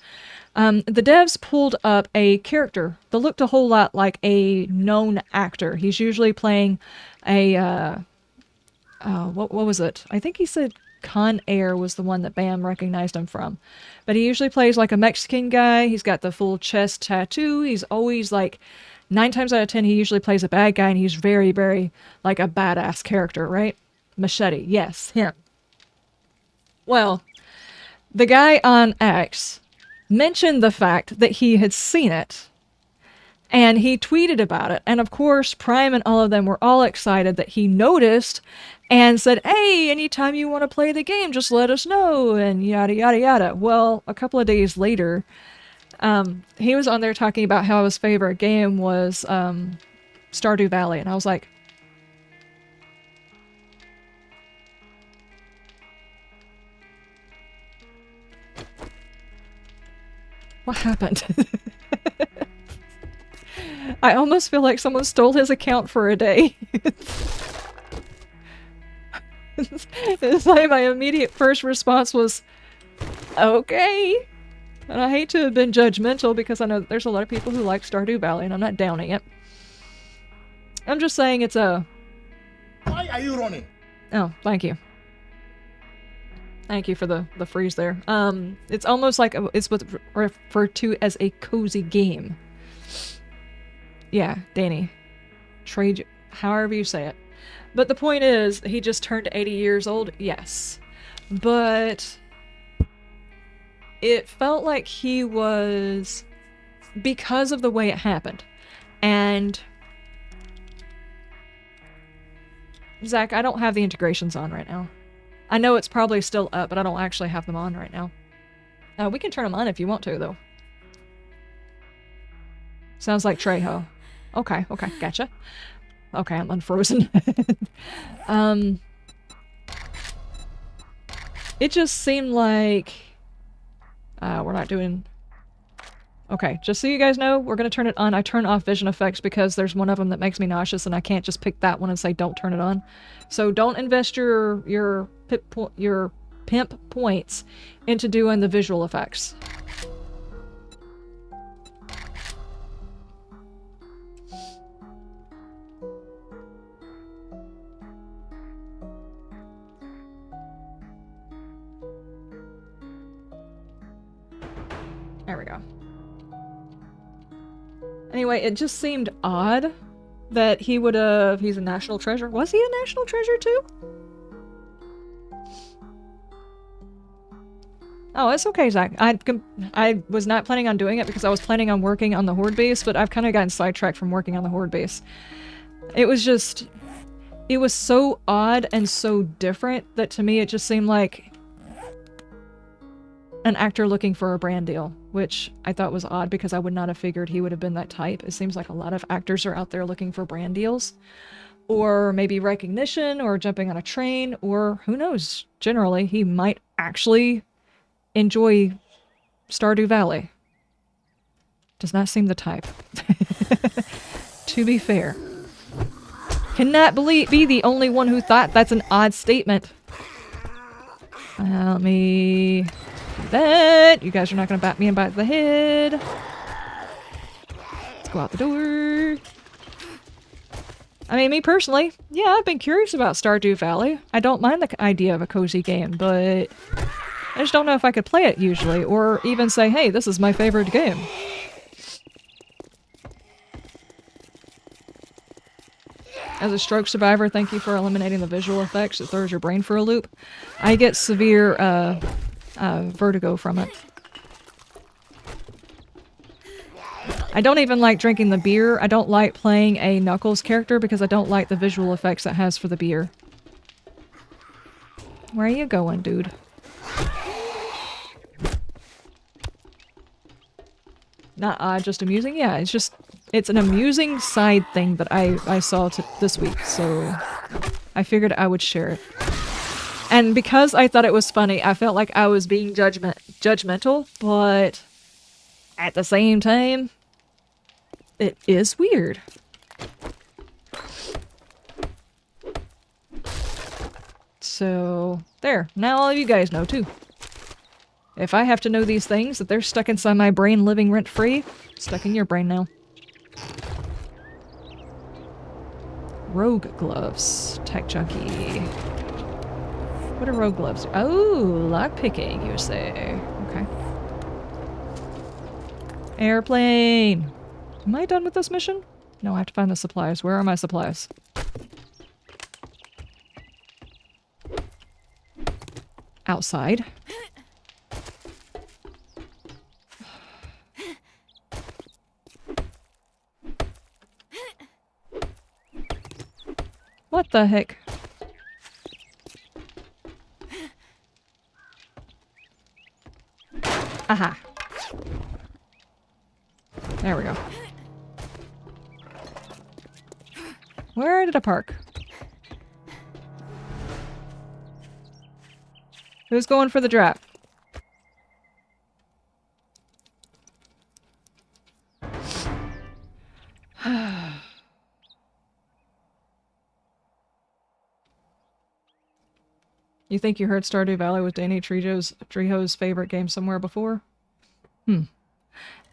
The devs pulled up a character that looked a whole lot like a known actor. He's usually playing a, what was it? I think he said Con Air was the one that Bam recognized him from. But he usually plays like a Mexican guy. He's got the full chest tattoo. He's always like, 9 times out of 10, he usually plays a bad guy, and he's very, very like a badass character, right? Machete, yes, him. Well, the guy on X mentioned the fact that he had seen it, and he tweeted about it. And of course, Prime and all of them were all excited that he noticed and said, hey, anytime you want to play the game, just let us know, and yada, yada, yada. Well, a couple of days later, he was on there talking about how his favorite game was Stardew Valley, and I was like, what happened? I almost feel like someone stole his account for a day. It's like my immediate first response was, okay. And I hate to have been judgmental because I know that there's a lot of people who like Stardew Valley, and I'm not downing it. I'm just saying it's a... Why are you running? Oh, thank you. Thank you for the freeze there. It's almost like it's what's referred to as a cozy game. Yeah, Danny. Trade, however you say it. But the point is, he just turned 80 years old, yes. But it felt like he was, because of the way it happened. And Zach, I don't have the integrations on right now. I know it's probably still up, but I don't actually have them on right now. We can turn them on if you want to, though. Sounds like Trejo. Okay, gotcha. Okay, I'm unfrozen. It just seemed like... we're not doing... Okay, just so you guys know, we're going to turn it on. I turn off vision effects because there's one of them that makes me nauseous, and I can't just pick that one and say don't turn it on. So don't invest your pimp points into doing the visual effects. Anyway, it just seemed odd that he would have... He's a national treasure. Was he a national treasure too? Oh, it's okay, Zach. I was not planning on doing it because I was planning on working on the Horde base, but I've kind of gotten sidetracked from working on the Horde base. It was just... It was so odd and so different that to me it just seemed like an actor looking for a brand deal, which I thought was odd because I would not have figured he would have been that type. It seems like a lot of actors are out there looking for brand deals, or maybe recognition, or jumping on a train, or who knows, generally he might actually enjoy Stardew Valley. Does not seem the type. To be fair. Cannot be the only one who thought that's an odd statement. Let me... that. You guys are not going to bat me in by the head. Let's go out the door. I mean, me personally, yeah, I've been curious about Stardew Valley. I don't mind the idea of a cozy game, but I just don't know if I could play it usually, or even say, hey, this is my favorite game. As a stroke survivor, thank you for eliminating the visual effects. It throws your brain for a loop. I get severe vertigo from it. I don't even like drinking the beer. I don't like playing a Knuckles character because I don't like the visual effects it has for the beer. Where are you going, dude? Not odd, just amusing? Yeah, it's just... It's an amusing side thing that I saw this week, so I figured I would share it. And because I thought it was funny, I felt like I was being judgmental, but at the same time, it is weird. So, there. Now all of you guys know, too. If I have to know these things, that they're stuck inside my brain living rent-free, stuck in your brain now. Rogue gloves. Tech junkie. What are rogue gloves? Oh, lockpicking, you say. Okay. Airplane! Am I done with this mission? No, I have to find the supplies. Where are my supplies? Outside. What the heck? Aha. There we go. Where did I park? Who's going for the drop? You think you heard Stardew Valley was Danny Trejo's favorite game somewhere before?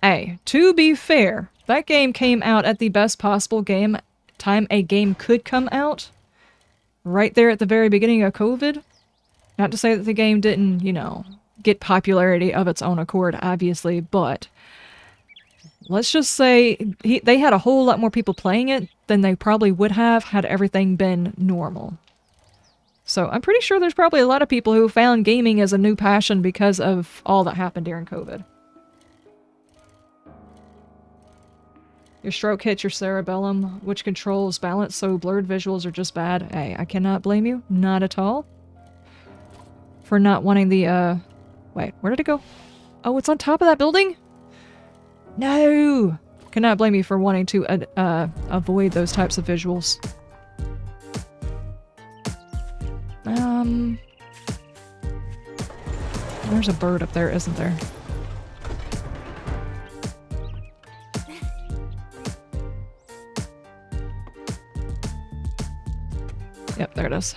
Hey, to be fair, that game came out at the best possible time a game could come out. Right there at the very beginning of COVID. Not to say that the game didn't, you know, get popularity of its own accord, obviously, but let's just say they had a whole lot more people playing it than they probably would have had everything been normal. So I'm pretty sure there's probably a lot of people who found gaming as a new passion because of all that happened during COVID. Your stroke hits your cerebellum, which controls balance, so blurred visuals are just bad. Hey, I cannot blame you. Not at all. For not wanting the, Wait, where did it go? Oh, it's on top of that building? No! Cannot blame you for wanting to, avoid those types of visuals. There's a bird up there, isn't there? Yep, there it is.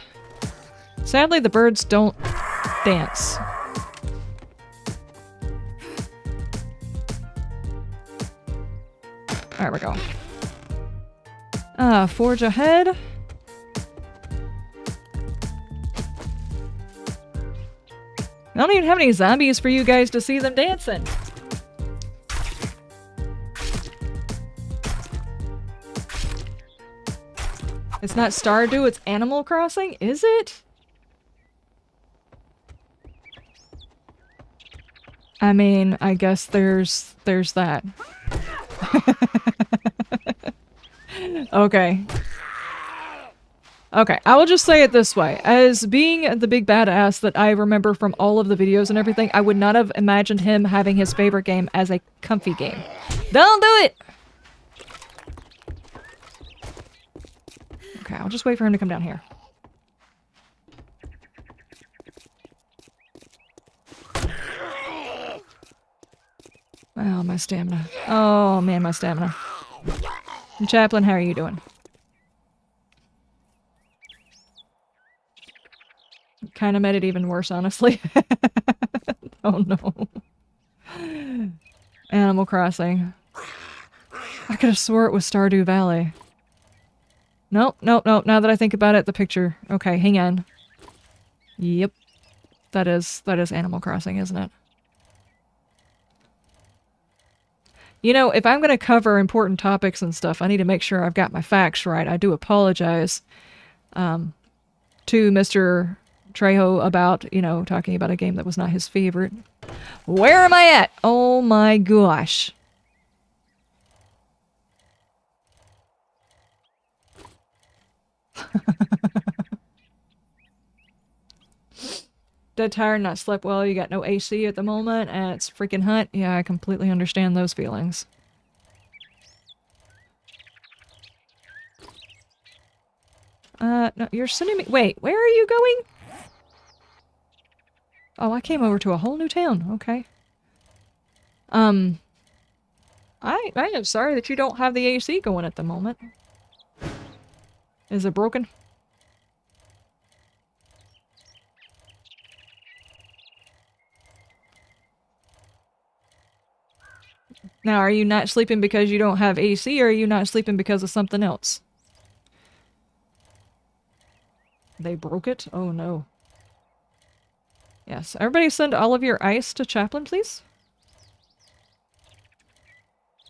Sadly, the birds don't dance. There we go. Forge ahead. I don't even have any zombies for you guys to see them dancing. It's not Stardew, it's Animal Crossing? Is it? I mean, I guess there's that. Okay. Okay, I will just say it this way. As being the big badass that I remember from all of the videos and everything, I would not have imagined him having his favorite game as a comfy game. Don't do it! Okay, I'll just wait for him to come down here. Oh, my stamina. Oh, man, my stamina. Chaplain, how are you doing? Kind of made it even worse, honestly. Oh, no. Animal Crossing. I could have swore it was Stardew Valley. Nope, nope, nope. Now that I think about it, the picture. Okay, hang on. Yep. That is Animal Crossing, isn't it? You know, if I'm going to cover important topics and stuff, I need to make sure I've got my facts right. I do apologize to Mr. Trejo about, you know, talking about a game that was not his favorite. Where am I at? Oh my gosh. Dead tired, not slept well, you got no AC at the moment, and it's freaking hot. Yeah, I completely understand those feelings. No, you're sending me- wait, where are you going? Oh, I came over to a whole new town, okay. I am sorry that you don't have the AC going at the moment. Is it broken? Now, are you not sleeping because you don't have AC, or are you not sleeping because of something else? They broke it? Oh no. Yes, everybody send all of your ice to Chaplain, please.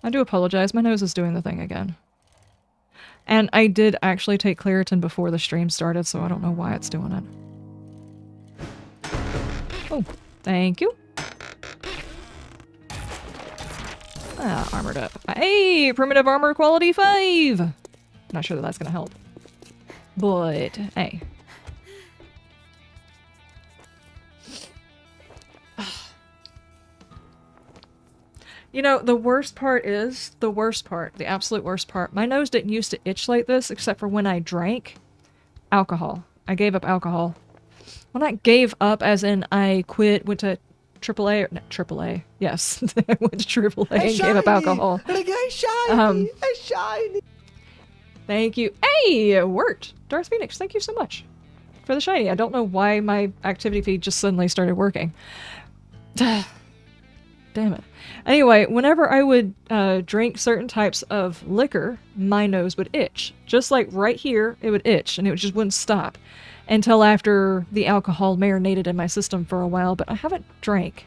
I do apologize, my nose is doing the thing again. And I did actually take Claritin before the stream started, so I don't know why it's doing it. Oh, thank you. Ah, armored up. Hey, primitive armor quality 5! Not sure that that's gonna help. But, hey. You know, the worst part is, the absolute worst part, my nose didn't used to itch like this except for when I drank alcohol. I gave up alcohol. Well, not gave up as in I quit, went to AAA, or not AAA, yes. I went to AAA and gave up alcohol. Thank you. Hey, it worked. Darth Phoenix, thank you so much for the shiny. I don't know why my activity feed just suddenly started working. Damn it. Anyway, whenever I would drink certain types of liquor, my nose would itch. Just like right here, it would itch, and it just wouldn't stop until after the alcohol marinated in my system for a while, but I haven't drank.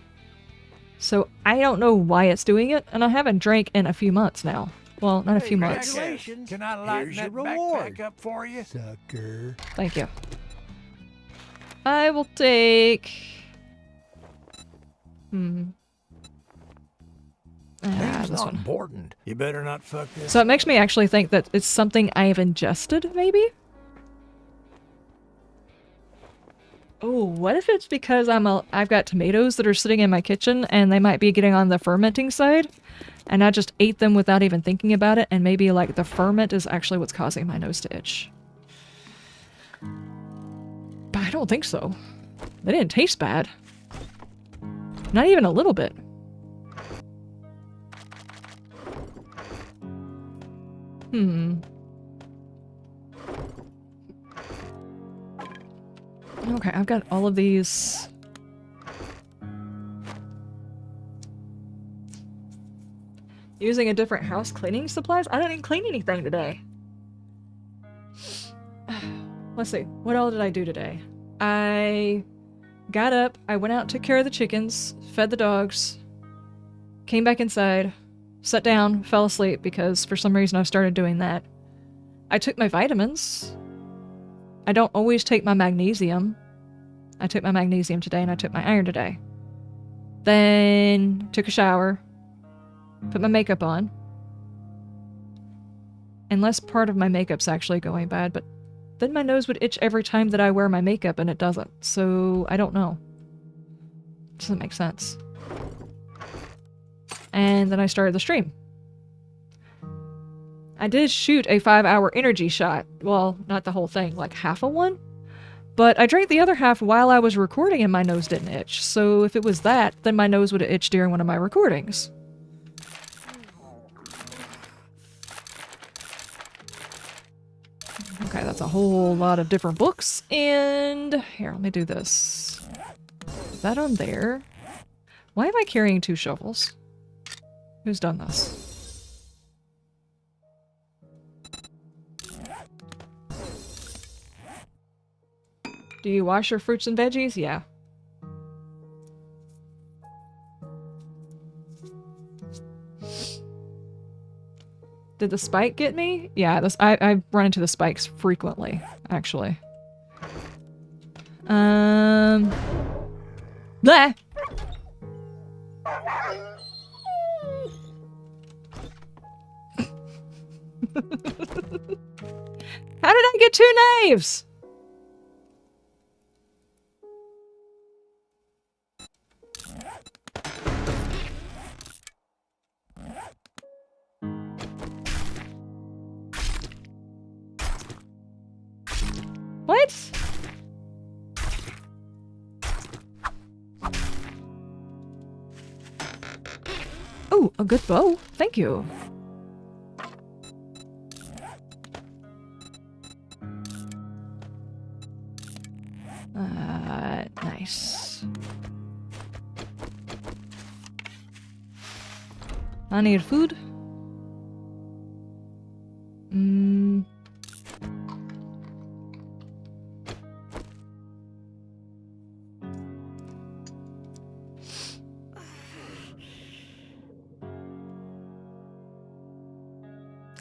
So I don't know why it's doing it, and I haven't drank in a few months now. Well, not a few months. Congratulations. Can I lighten that backpack up for you? Sucker. Thank you. I will take... Name's this not one. important. You better not fuck this. So it makes me actually think that it's something I have ingested, maybe? Oh, what if it's because I've got tomatoes that are sitting in my kitchen and they might be getting on the fermenting side, and I just ate them without even thinking about it, and maybe like the ferment is actually what's causing my nose to itch. But I don't think so. They didn't taste bad. Not even a little bit. Okay, I've got all of these. Using a different house cleaning supplies? I didn't clean anything today. Let's see. What all did I do today? I got up, I went out, took care of the chickens, fed the dogs, came back inside, sat down, fell asleep because for some reason I've started doing that. I took my vitamins. I don't always take my magnesium. I took my magnesium today and I took my iron today. Then took a shower. Put my makeup on. Unless part of my makeup's actually going bad, but then my nose would itch every time that I wear my makeup and it doesn't. So I don't know. Doesn't make sense. And then I started the stream. I did shoot a 5-hour energy shot. Well, not the whole thing, like half of one. But I drank the other half while I was recording and my nose didn't itch. So if it was that, then my nose would have itched during one of my recordings. Okay, that's a whole lot of different books. And here, let me do this. Put that on there. Why am I carrying 2 shovels? Who's done this? Do you wash your fruits and veggies? Yeah. Did the spike get me? Yeah, I run into the spikes frequently, actually. Blah! How did I get 2 knives? What? Oh, a good bow. Thank you. Nice. I need food.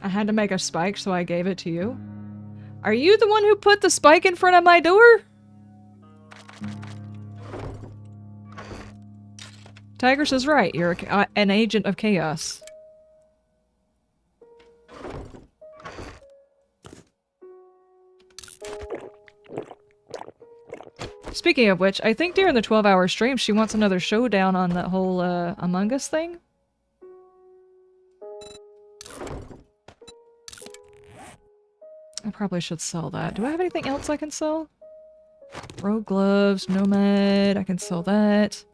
I had to make a spike, so I gave it to you. Are you the one who put the spike in front of my door? Tigress is right. You're an agent of chaos. Speaking of which, I think during the 12-hour stream she wants another showdown on that whole Among Us thing. I probably should sell that. Do I have anything else I can sell? Rogue gloves, nomad, I can sell that.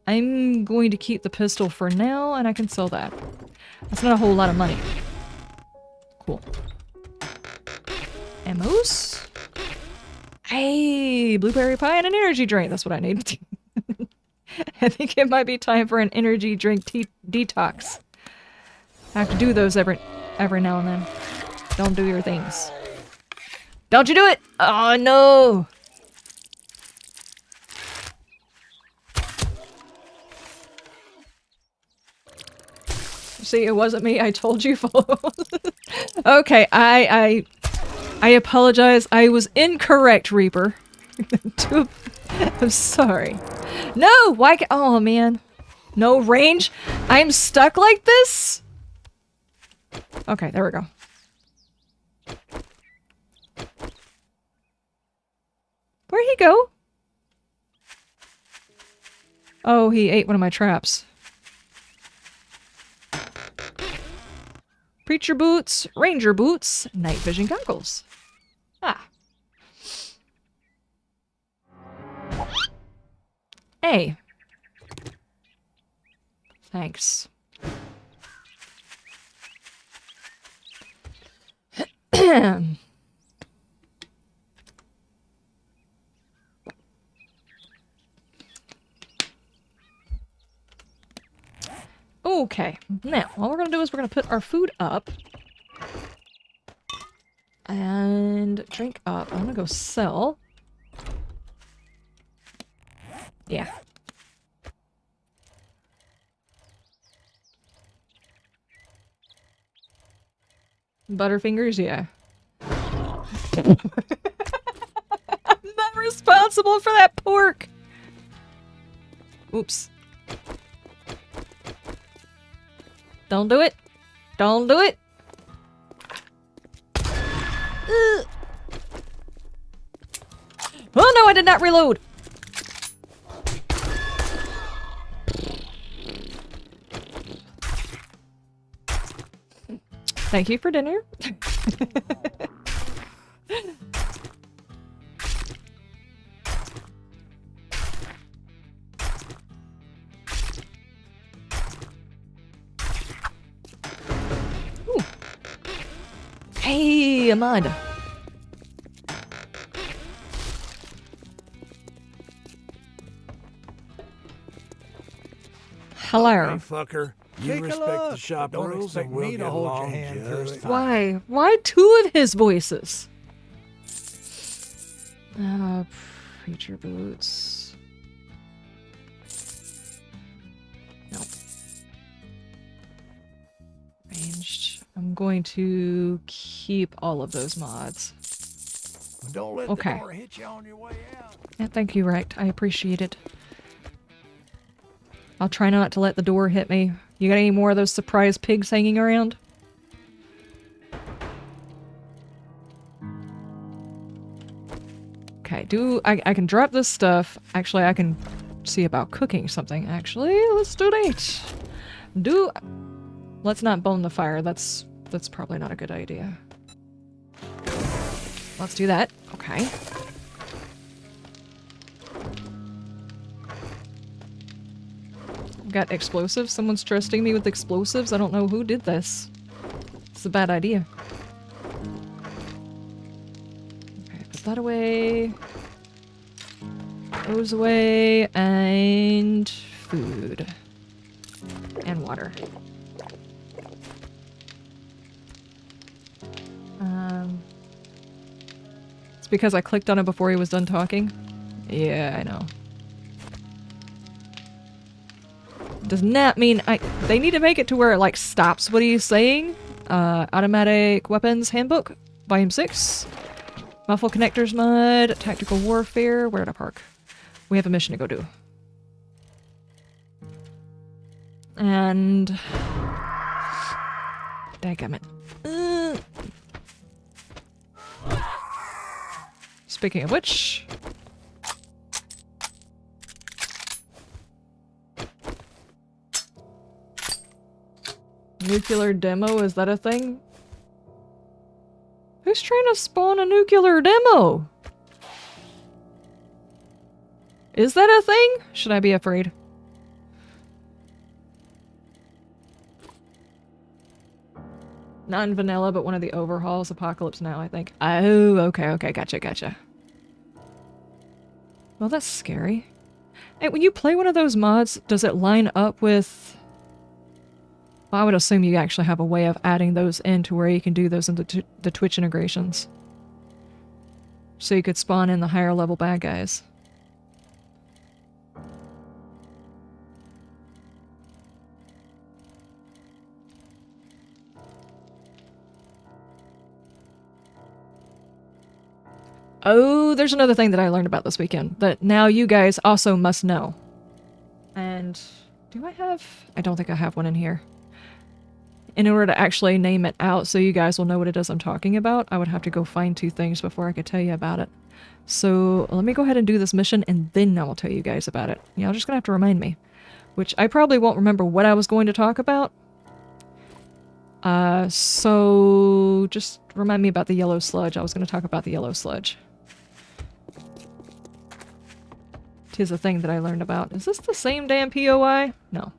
I'm going to keep the pistol for now, and I can sell that. That's not a whole lot of money. Cool. Ammos? Hey, blueberry pie and an energy drink. That's what I need. I think it might be time for an energy drink detox. I have to do those every now and then. Don't do your things. Don't you do it! Oh no! See, it wasn't me. I told you. Okay, I apologize. I was incorrect, Reaper. I'm sorry. No! Why oh, man. No range? I'm stuck like this? Okay, there we go. Where'd he go? Oh, he ate one of my traps. Preacher boots, ranger boots, night vision goggles. Ah. Hey. Thanks. Okay, now, what we're gonna do is we're gonna put our food up. And drink up. I'm gonna go sell. Yeah. Butterfingers, yeah. I'm not responsible for that pork! Oops. Don't do it! Don't do it! Oh no, I did not reload! Thank you for dinner. Ooh. Hey, Ahmad. Hello. Hey, fucker. You Take a respect the look, shop but don't rules expect and we'll me to get hold your along hand through just it. fine. Why? Why two of his voices? Preacher boots. No. Ranged. I'm going to keep all of those mods. Don't let Okay. the door hit you on your way out. Yeah, thank you, Rect. I appreciate it. I'll try not to let the door hit me. You got any more of those surprise pigs hanging around? Okay, I can drop this stuff. Actually, I can see about cooking something, actually. Let's do that. Let's not bone the fire. That's probably not a good idea. Let's do that. Okay. Got explosives. Someone's trusting me with explosives. I don't know who did this. It's a bad idea. Okay, put that away. Those away. And food. And water. It's because I clicked on it before he was done talking. Yeah, I know. Does not mean they need to make it to where it like stops what he's saying. Automatic Weapons Handbook, Volume 6. Muffle Connectors Mod, Tactical Warfare. Where did I park? We have a mission to go do. And... Dadgummit. Speaking of which... Nuclear demo, is that a thing? Who's trying to spawn a nuclear demo? Is that a thing? Should I be afraid? Not in vanilla, but one of the overhauls. Apocalypse Now, I think. Oh, okay, gotcha. Well, that's scary. Hey, when you play one of those mods, does it line up with... Well, I would assume you actually have a way of adding those in to where you can do those in the Twitch integrations. So you could spawn in the higher level bad guys. Oh, there's another thing that I learned about this weekend that now you guys also must know. And do I have... I don't think I have one in here. In order to actually name it out so you guys will know what it is I'm talking about, I would have to go find two things before I could tell you about it. So let me go ahead and do this mission and then I will tell you guys about it. Y'all just gonna have to remind me. Which I probably won't remember what I was going to talk about. So just remind me about the yellow sludge. I was going to talk about the yellow sludge. 'Tis a thing that I learned about. Is this the same damn POI? No.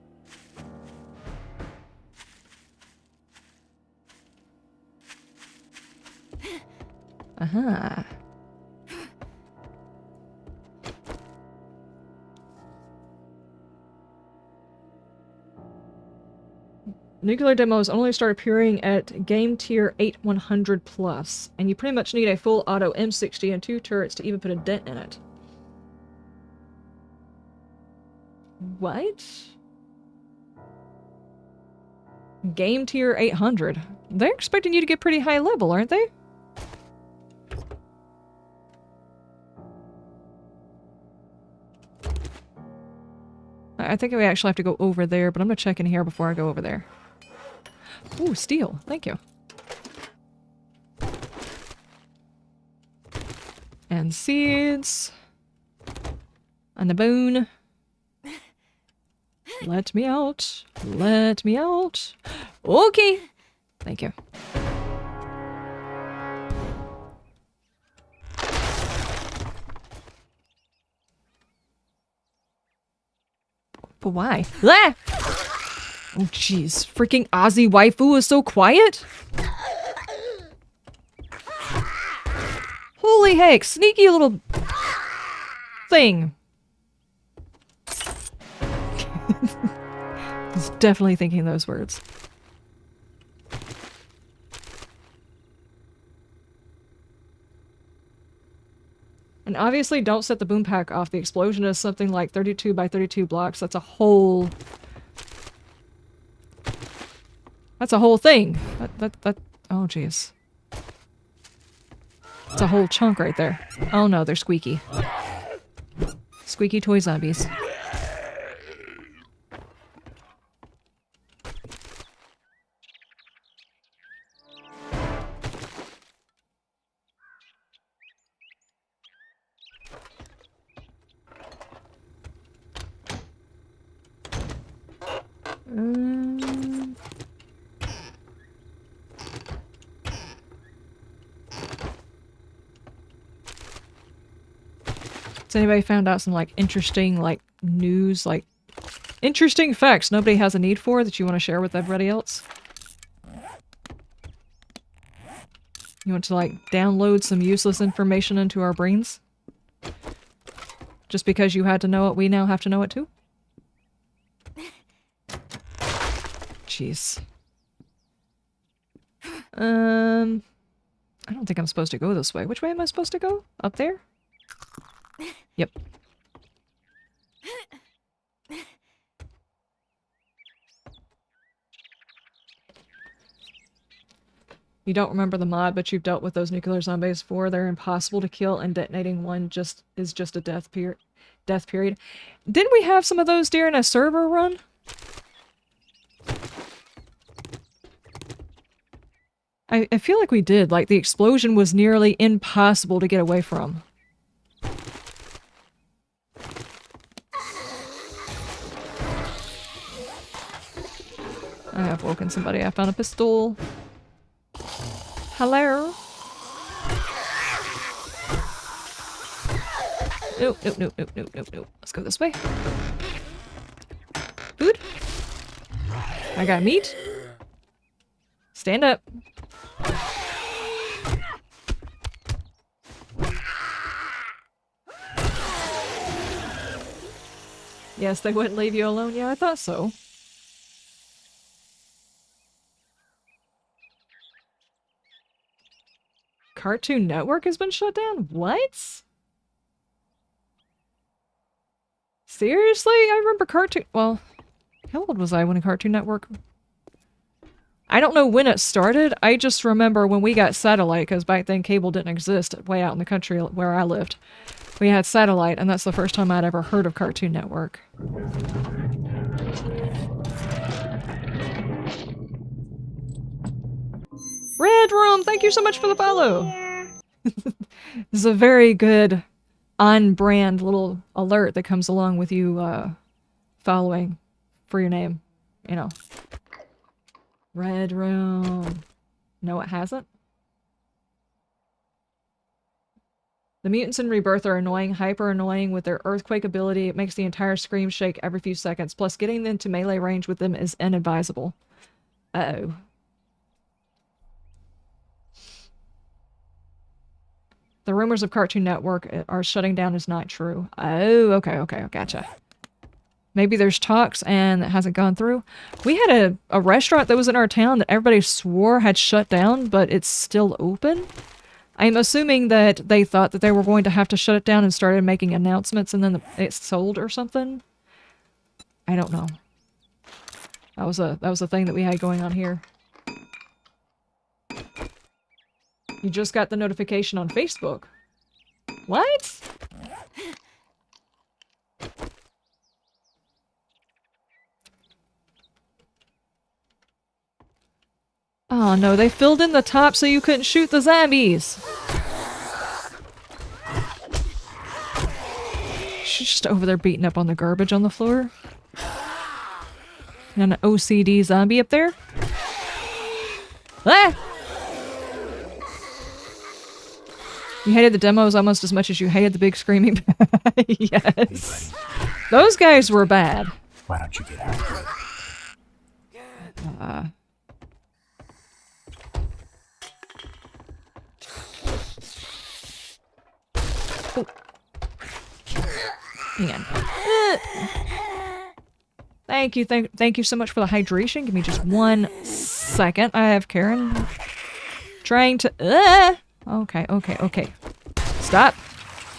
Aha. Nuclear demos only start appearing at game tier 8100 plus, and you pretty much need a full auto M60 and 2 turrets to even put a dent in it. What? Game tier 800? They're expecting you to get pretty high level, aren't they? I think we actually have to go over there, but I'm gonna check in here before I go over there. Ooh, steel. Thank you. And seeds. And the bone. Let me out. Let me out. Okay. Thank you. But why? Ah! Oh, jeez. Freaking Aussie waifu is so quiet? Holy heck, sneaky little thing. He's definitely thinking those words. And obviously don't set the boom pack off. The explosion is something like 32 by 32 blocks. That's a whole... That's a whole thing. Oh, jeez. It's a whole chunk right there. Oh no, they're squeaky. Squeaky toy zombies. Has anybody found out some, like, interesting, like, news, like, interesting facts nobody has a need for that you want to share with everybody else? You want to, like, download some useless information into our brains? Just because you had to know it, we now have to know it too? Jeez. I don't think I'm supposed to go this way. Which way am I supposed to go? Up there? Yep. You don't remember the mod, but you've dealt with those nuclear zombies before. They're impossible to kill, and detonating one is just a death period. Didn't we have some of those during a server run? I feel like we did. Like, the explosion was nearly impossible to get away from. I have woken somebody. I found a pistol. Hello? Nope, nope, nope, nope, nope, nope, nope. Let's go this way. Food? I got meat. Stand up. Yes, they wouldn't leave you alone. Yeah, I thought so. Cartoon Network has been shut down? What? Seriously? I remember Cartoon... Well, how old was I when Cartoon Network... I don't know when it started. I just remember when we got satellite, because back then cable didn't exist way out in the country where I lived. We had satellite, and that's the first time I'd ever heard of Cartoon Network. Red Room, thank you so much for the follow! This is a very good on-brand little alert that comes along with you following for your name. You know. Red Room. No, it hasn't. The mutants in Rebirth are annoying, hyper annoying with their earthquake ability. It makes the entire screen shake every few seconds. Plus, getting them to melee range with them is inadvisable. Uh-oh. The rumors of Cartoon Network are shutting down is not true. Oh, okay, gotcha. Maybe there's talks and it hasn't gone through. We had a restaurant that was in our town that everybody swore had shut down, but it's still open. I'm assuming that they thought that they were going to have to shut it down and started making announcements and then it sold or something. I don't know. That was a thing that we had going on here. You just got the notification on Facebook. What? Oh no, they filled in the top so you couldn't shoot the zombies! She's just over there beating up on the garbage on the floor. And an OCD zombie up there. Ah! You hated the demos almost as much as you hated the big screaming. Yes. Those guys were bad. Why don't you get out? Oh. Hang on. Thank you, thank you so much for the hydration. Give me just 1 second. I have Karen trying to. Okay. Stop.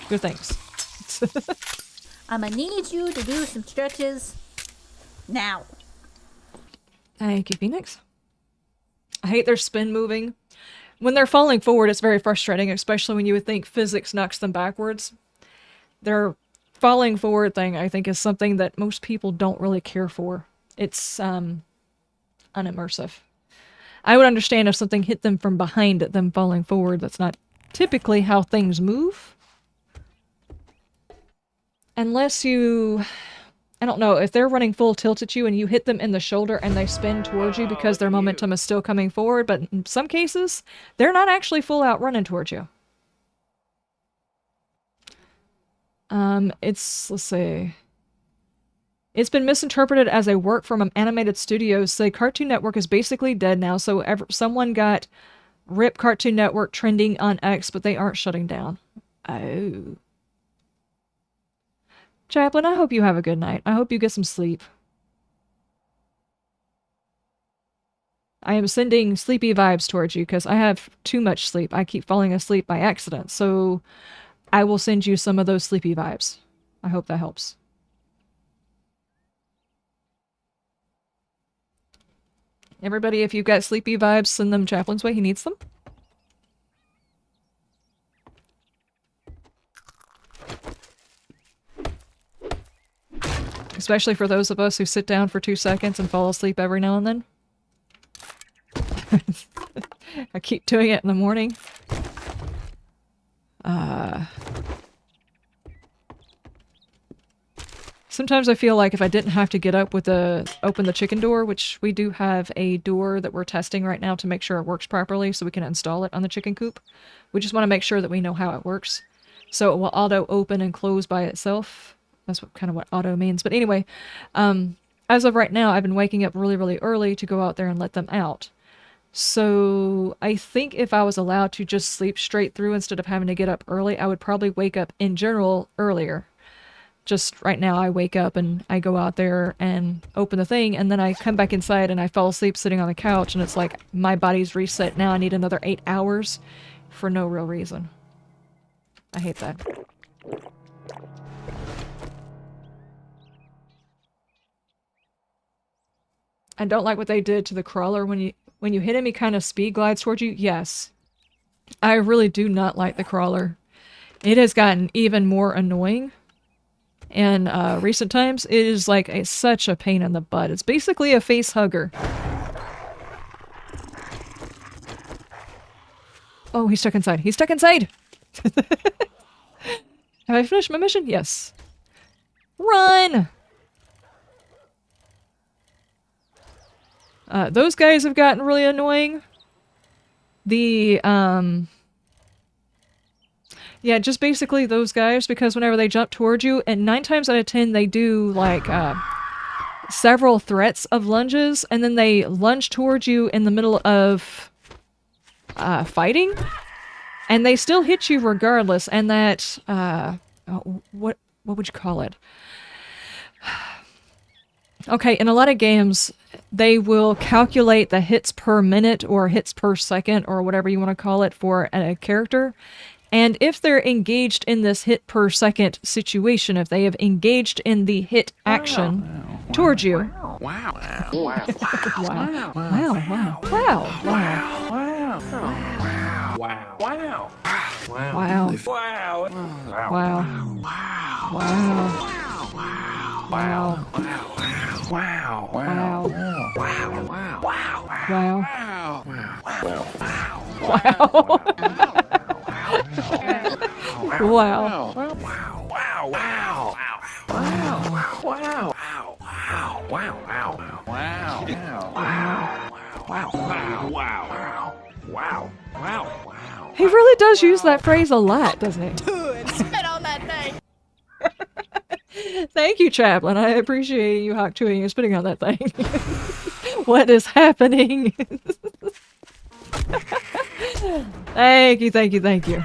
Good things. I'ma need you to do some stretches now. Thank you, Phoenix. I hate their spin moving. When they're falling forward, it's very frustrating, especially when you would think physics knocks them backwards. Their falling forward thing, I think, is something that most people don't really care for. It's unimmersive. I would understand if something hit them from behind them falling forward. That's not typically how things move. Unless you... I don't know, if they're running full tilt at you and you hit them in the shoulder and they spin towards you because their momentum is still coming forward, but in some cases, they're not actually full out running towards you. Let's see. It's been misinterpreted as a work from animated studios. Say Cartoon Network is basically dead now, so someone got RIP Cartoon Network trending on X, but they aren't shutting down. Oh. Chaplain, I hope you have a good night. I hope you get some sleep. I am sending sleepy vibes towards you because I have too much sleep. I keep falling asleep by accident, so I will send you some of those sleepy vibes. I hope that helps. Everybody, if you've got sleepy vibes, send them Chaplain's way. He needs them. Especially for those of us who sit down for 2 seconds and fall asleep every now and then. I keep doing it in the morning. Sometimes I feel like if I didn't have to get up with open the chicken door, which we do have a door that we're testing right now to make sure it works properly so we can install it on the chicken coop. We just want to make sure that we know how it works. So it will auto open and close by itself. That's kind of what auto means. But anyway, as of right now, I've been waking up really, really early to go out there and let them out. So I think if I was allowed to just sleep straight through instead of having to get up early, I would probably wake up in general earlier. Just right now I wake up and I go out there and open the thing, and then I come back inside and I fall asleep sitting on the couch, and it's like my body's reset. Now I need another 8 hours for no real reason. I hate that. I don't like what they did to the crawler when you hit him, he kind of speed glides towards you. Yes. I really do not like the crawler. It has gotten even more annoying in recent times. It is like such a pain in the butt. It's basically a face hugger. Oh, he's stuck inside. He's stuck inside! Have I finished my mission? Yes. Run! Those guys have gotten really annoying. Yeah, just basically those guys, because whenever they jump towards you, and 9 times out of 10 they do, like, several threats of lunges, and then they lunge towards you in the middle of, fighting, and they still hit you regardless, and that, what would you call it? Okay, in a lot of games, they will calculate the hits per minute or hits per second or whatever you want to call it for a character. And if they're engaged in this hit per second situation, if they have engaged in the hit action towards you. Wow. Wow. Wow. He really does use that phrase a lot, doesn't he? Spit on that thing. Thank you, Chaplain. I appreciate you hawk chewing and spitting on that thing. What is happening? Thank you, thank you, thank you.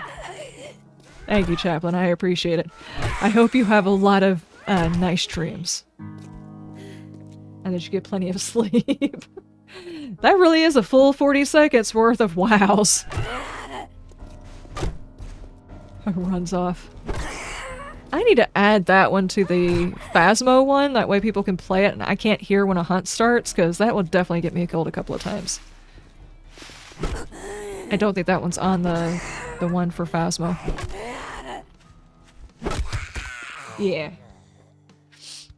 Thank you, Chaplain. I appreciate it. I hope you have a lot of nice dreams. And that you get plenty of sleep. That really is a full 40 seconds worth of wows. Runs off. I need to add that one to the Phasmo one, that way people can play it and I can't hear when a hunt starts, because that will definitely get me killed a couple of times. I don't think that one's on the one for Phasmo. Yeah.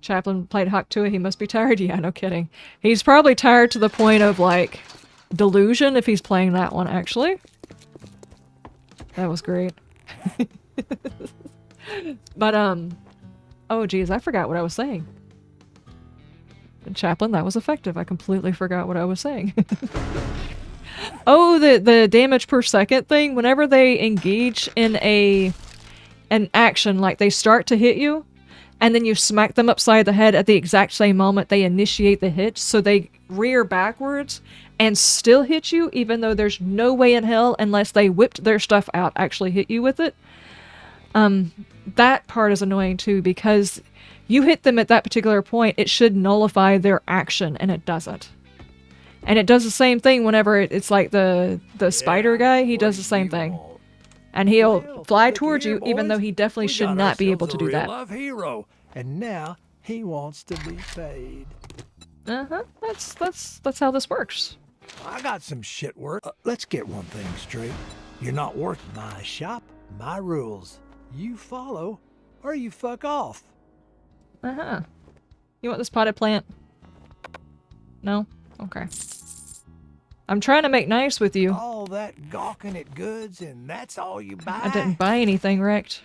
Chaplain played Hawk Tuah, he must be tired? Yeah, no kidding. He's probably tired to the point of, like, delusion if he's playing that one, actually. That was great. But, oh geez, I forgot what I was saying. Chaplain, that was effective. I completely forgot what I was saying. Oh, the damage per second thing. Whenever they engage in an action, like they start to hit you, and then you smack them upside the head at the exact same moment they initiate the hit, so they rear backwards and still hit you, even though there's no way in hell, unless they whipped their stuff out, actually hit you with it. That part is annoying too, because you hit them at that particular point, it should nullify their action, and it doesn't. And it does the same thing whenever it's like the spider guy, he does the same thing. And he'll fly towards you, even though he definitely should not be able to do that. Real-life hero, and now he wants to be paid. Uh-huh. That's how this works. I got some shit work. Let's get one thing straight. You're not working my shop, my rules. You follow, or you fuck off. Uh-huh. You want this potted plant? No? Okay. I'm trying to make nice with you. All that gawking at goods, and that's all you buy? I didn't buy anything, wrecked.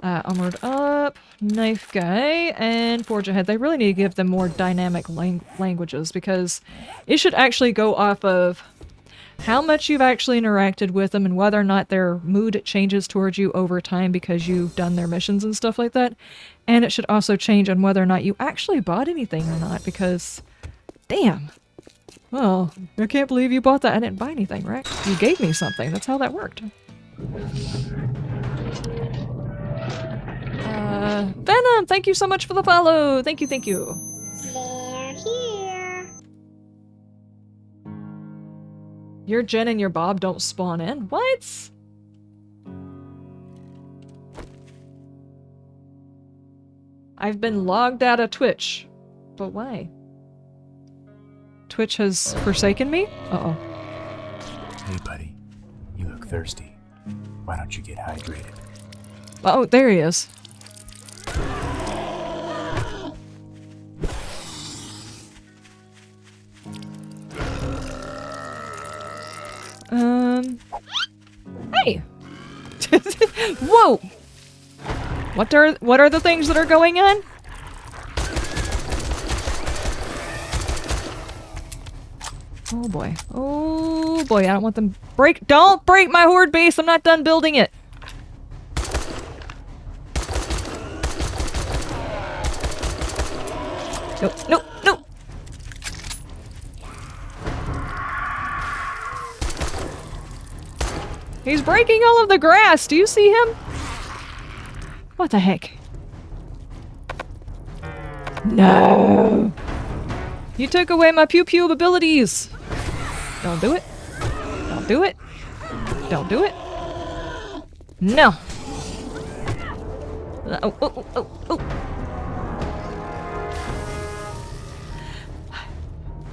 Armored up, knife guy, and forge ahead. They really need to give them more dynamic languages, because it should actually go off of how much you've actually interacted with them and whether or not their mood changes towards you over time because you've done their missions and stuff like that. And it should also change on whether or not you actually bought anything or not, because damn. Well, I can't believe you bought that. I didn't buy anything, right? You gave me something. That's how that worked. Venom, thank you so much for the follow. Thank you, thank you. They're here. Your Jen and your Bob don't spawn in? What? I've been logged out of Twitch. But why? Twitch has forsaken me? Uh-oh. Hey, buddy. You look thirsty. Why don't you get hydrated? Oh, there he is. Hey! Whoa! What are the things that are going on? Oh boy. Oh boy, I don't want them don't break my horde base! I'm not done building it! Nope, nope, nope! He's breaking all of the grass! Do you see him? What the heck? No! You took away my pew-pew abilities! Don't do it. Don't do it. Don't do it. No! Oh, oh, oh, oh!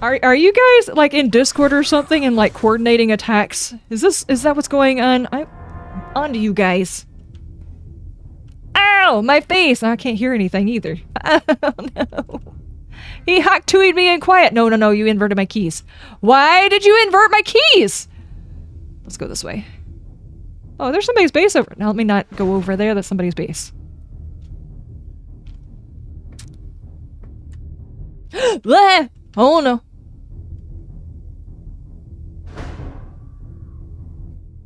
Are you guys, like, in Discord or something and, like, coordinating attacks? Is that what's going on? I'm on to you guys. Ow! My face! I can't hear anything either. Oh, no. He hacked 2'd me in quiet. No, no, no, you inverted my keys. Why did you invert my keys? Let's go this way. Oh, there's somebody's base over. Now let me not go over there. That's somebody's base. Blah! Oh no.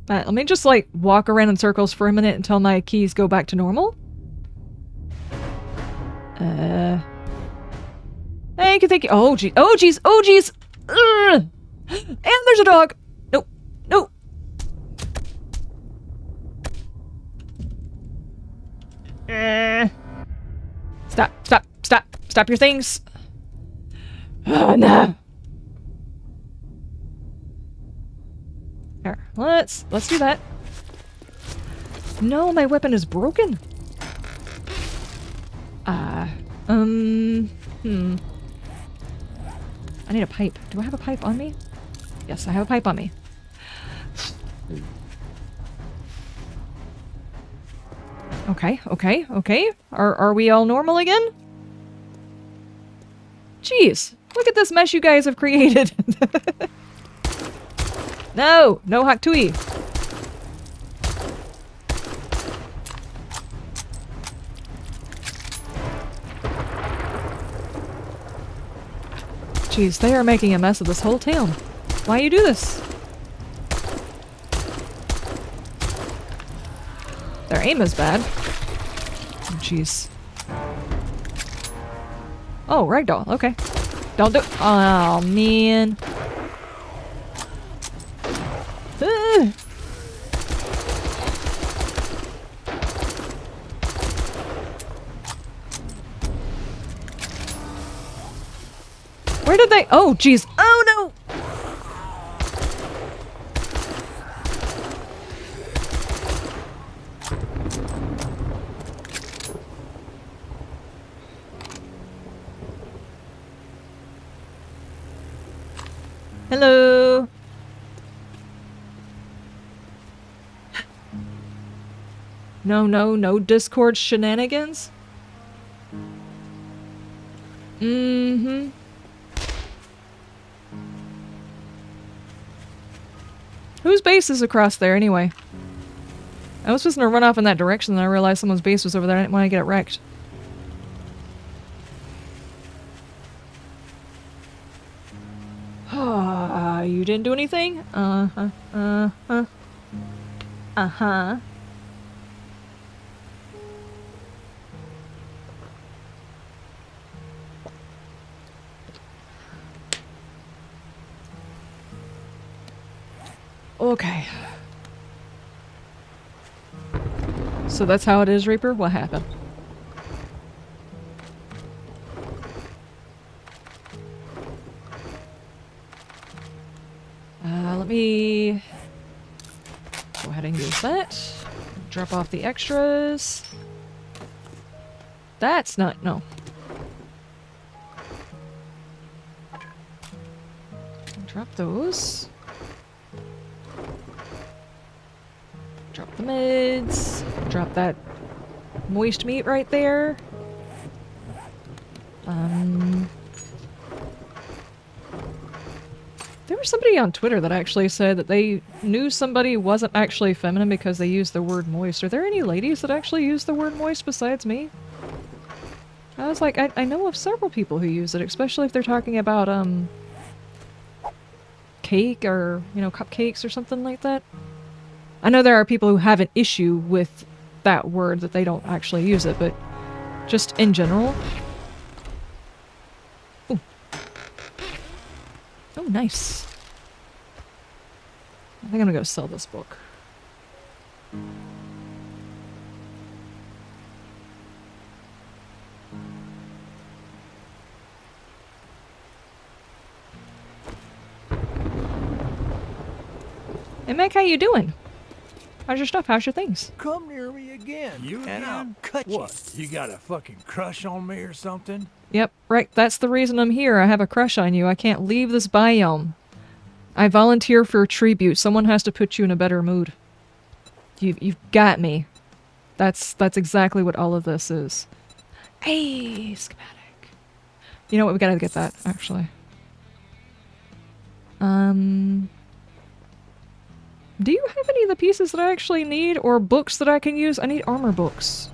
Let me just like walk around in circles for a minute until my keys go back to normal. Thank you, thank you. Oh geez, oh geez, oh geez. Ugh. And there's a dog. Nope, nope. Stop, stop, stop, stop your things. Oh no. Here, let's do that. No, my weapon is broken. I need a pipe. Do I have a pipe on me? Yes, I have a pipe on me. Okay, okay, okay. Are we all normal again? Jeez, look at this mess you guys have created. No, no Haktui. Jeez, they are making a mess of this whole town. Why you do this? Their aim is bad. Oh, jeez. Oh, ragdoll. Okay. Don't do- Oh, man. Where did they- Oh, jeez. Oh, no! Hello? No, no, no Discord shenanigans? Mm-hmm. Whose base is across there, anyway? I was just gonna run off in that direction, and I realized someone's base was over there. I didn't want to get it wrecked. You didn't do anything? Uh-huh. Uh-huh. Uh-huh. Okay. So that's how it is, Reaper? What happened? Let me go ahead and use that. Drop off the extras. That's not... no. Drop those. Drop the meds. Drop that moist meat right there. There was somebody on Twitter that actually said that they knew somebody wasn't actually feminine because they used the word moist. Are there any ladies that actually use the word moist besides me? I was like, I know of several people who use it, especially if they're talking about, cake or, you know, cupcakes or something like that. I know there are people who have an issue with that word, that they don't actually use it, but just in general. Ooh. Oh, nice. I think I'm gonna go sell this book. Hey, Mac, how you doing? How's your stuff? How's your things? Come near me again. You and I'll again? cut you. What? You got a fucking crush on me or something? Yep, right. That's the reason I'm here. I have a crush on you. I can't leave this biome. I volunteer for a tribute. Someone has to put you in a better mood. You've got me. That's exactly what all of this is. Hey, schematic. You know what? We gotta get that, actually. Do you have any of the pieces that I actually need, or books that I can use? I need armor books.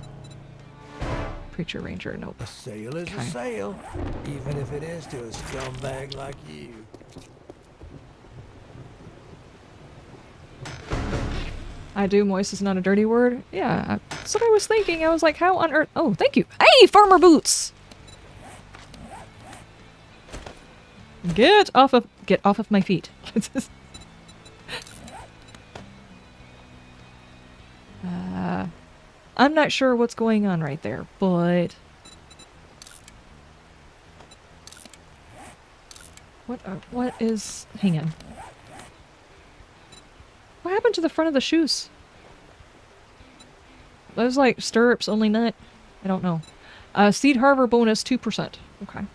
Preacher Ranger, nope. A sale is Okay. a sale, even if it is to a scumbag like you. I do. Moist is not a dirty word. Yeah, that's what I was thinking. I was like, how on earth? Oh, thank you. Hey, farmer boots! Get off of my feet. I'm not sure what's going on right there, but what is? Hang on. What happened to the front of the shoes? Those like stirrups only nut? I don't know. Seed harbor bonus 2%. Okay.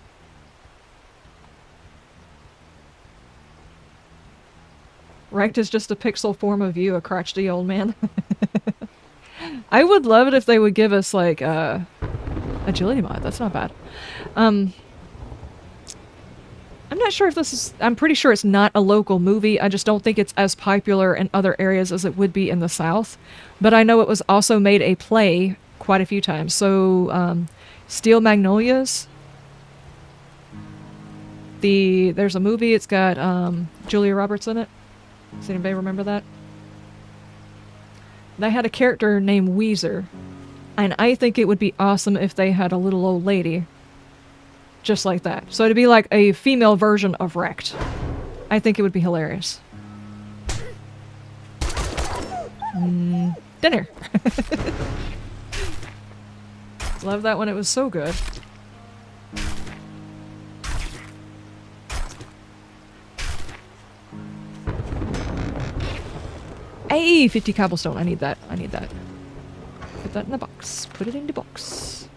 Wrecked is just a pixel form of you, a crotchety old man. I would love it if they would give us like agility mod. That's not bad. I'm not sure if this is... I'm pretty sure it's not a local movie. I just don't think it's as popular in other areas as it would be in the South. But I know it was also made a play quite a few times. So, Steel Magnolias. There's a movie. It's got Julia Roberts in it. Does anybody remember that? They had a character named Weezer. And I think it would be awesome if they had a little old lady. Just like that. So it'd be like a female version of Wrecked. I think it would be hilarious. Dinner. Love that one. It was so good. Hey, 50 cobblestone. I need that. I need that. Put that in the box. Put it in the box.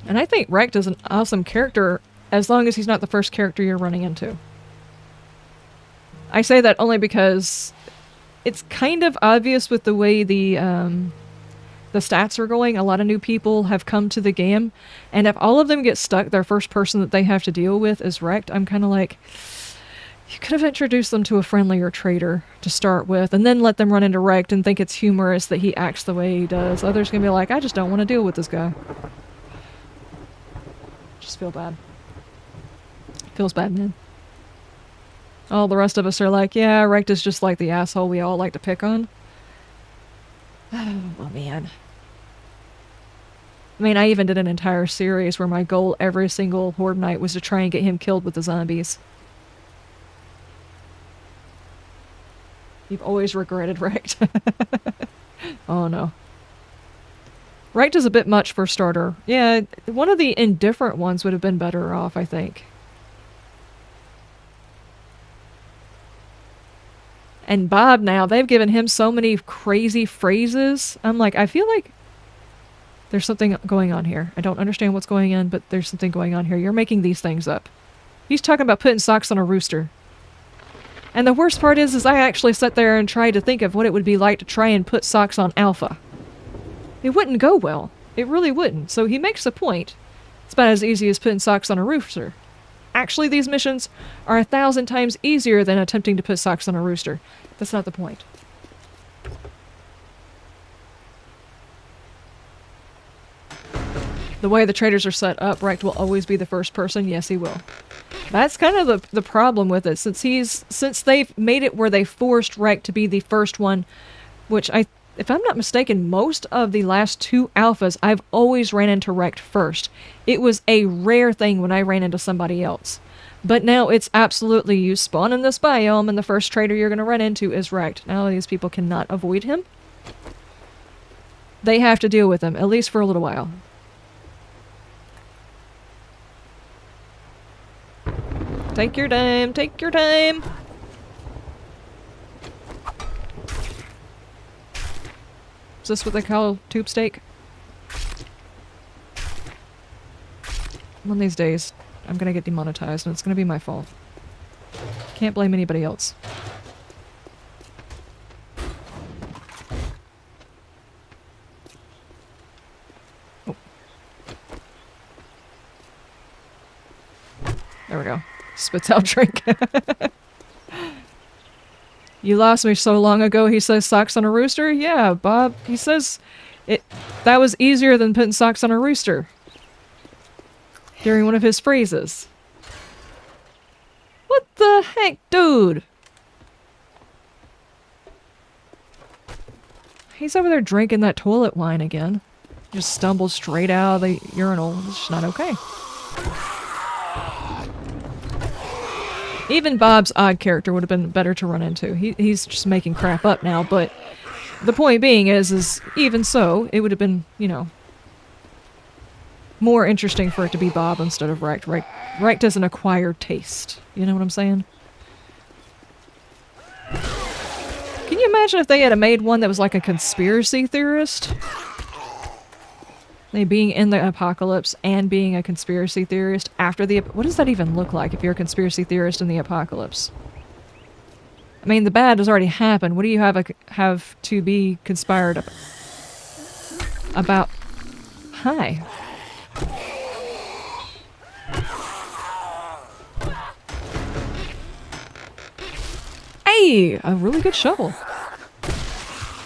And I think Wrecked is an awesome character as long as he's not the first character you're running into. I say that only because it's kind of obvious with the way the stats are going. A lot of new people have come to the game, and if all of them get stuck, their first person that they have to deal with is Wrecked. I'm kind of like, you could have introduced them to a friendlier trader to start with, and then let them run into Wrecked and think it's humorous that he acts the way he does. Others can be like, I just don't want to deal with this guy. Just feel bad. Feels bad, man. All the rest of us are like, yeah, Wrecked is just like the asshole we all like to pick on. Oh, man. I mean, I even did an entire series where my goal every single Horde night was to try and get him killed with the zombies. You've always regretted Wrecked. Oh, no. Wrecked is a bit much for a starter. Yeah, one of the indifferent ones would have been better off, I think. And Bob now, they've given him so many crazy phrases. I'm like, I feel like there's something going on here. I don't understand what's going on, but there's something going on here. You're making these things up. He's talking about putting socks on a rooster. And the worst part is I actually sat there and tried to think of what it would be like to try and put socks on Alpha. It wouldn't go well. It really wouldn't. So he makes a point. It's about as easy as putting socks on a rooster. Actually, these missions are 1,000 times easier than attempting to put socks on a rooster. That's not the point. The way the traders are set up, Wrecked will always be the first person. Yes, he will. That's kind of the problem with it. Since they've made it where they forced Wrecked to be the first one, which if I'm not mistaken, most of the last 2 alphas, I've always ran into Wrecked first. It was a rare thing when I ran into somebody else. But now it's absolutely, you spawn in this biome and the first trader you're going to run into is Wrecked. Now these people cannot avoid him. They have to deal with him, at least for a little while. Take your time, take your time! Is this what they call tube steak? One of these days, I'm gonna get demonetized and it's gonna be my fault. Can't blame anybody else. Oh. There we go. Spits out drink. You lost me so long ago, he says socks on a rooster? Yeah, Bob. He says that was easier than putting socks on a rooster. During one of his phrases. What the heck, dude? He's over there drinking that toilet wine again. Just stumbles straight out of the urinal. It's just not okay. Even Bob's odd character would have been better to run into. He's just making crap up now, but the point being is even so, it would have been, you know, more interesting for it to be Bob instead of Recht. Recht is an acquired taste. You know what I'm saying? Can you imagine if they had made one that was like a conspiracy theorist? They being in the apocalypse and being a conspiracy theorist after the... What does that even look like if you're a conspiracy theorist in the apocalypse? I mean, the bad has already happened. What do you have to be conspired about? Hi. Hey! A really good shovel.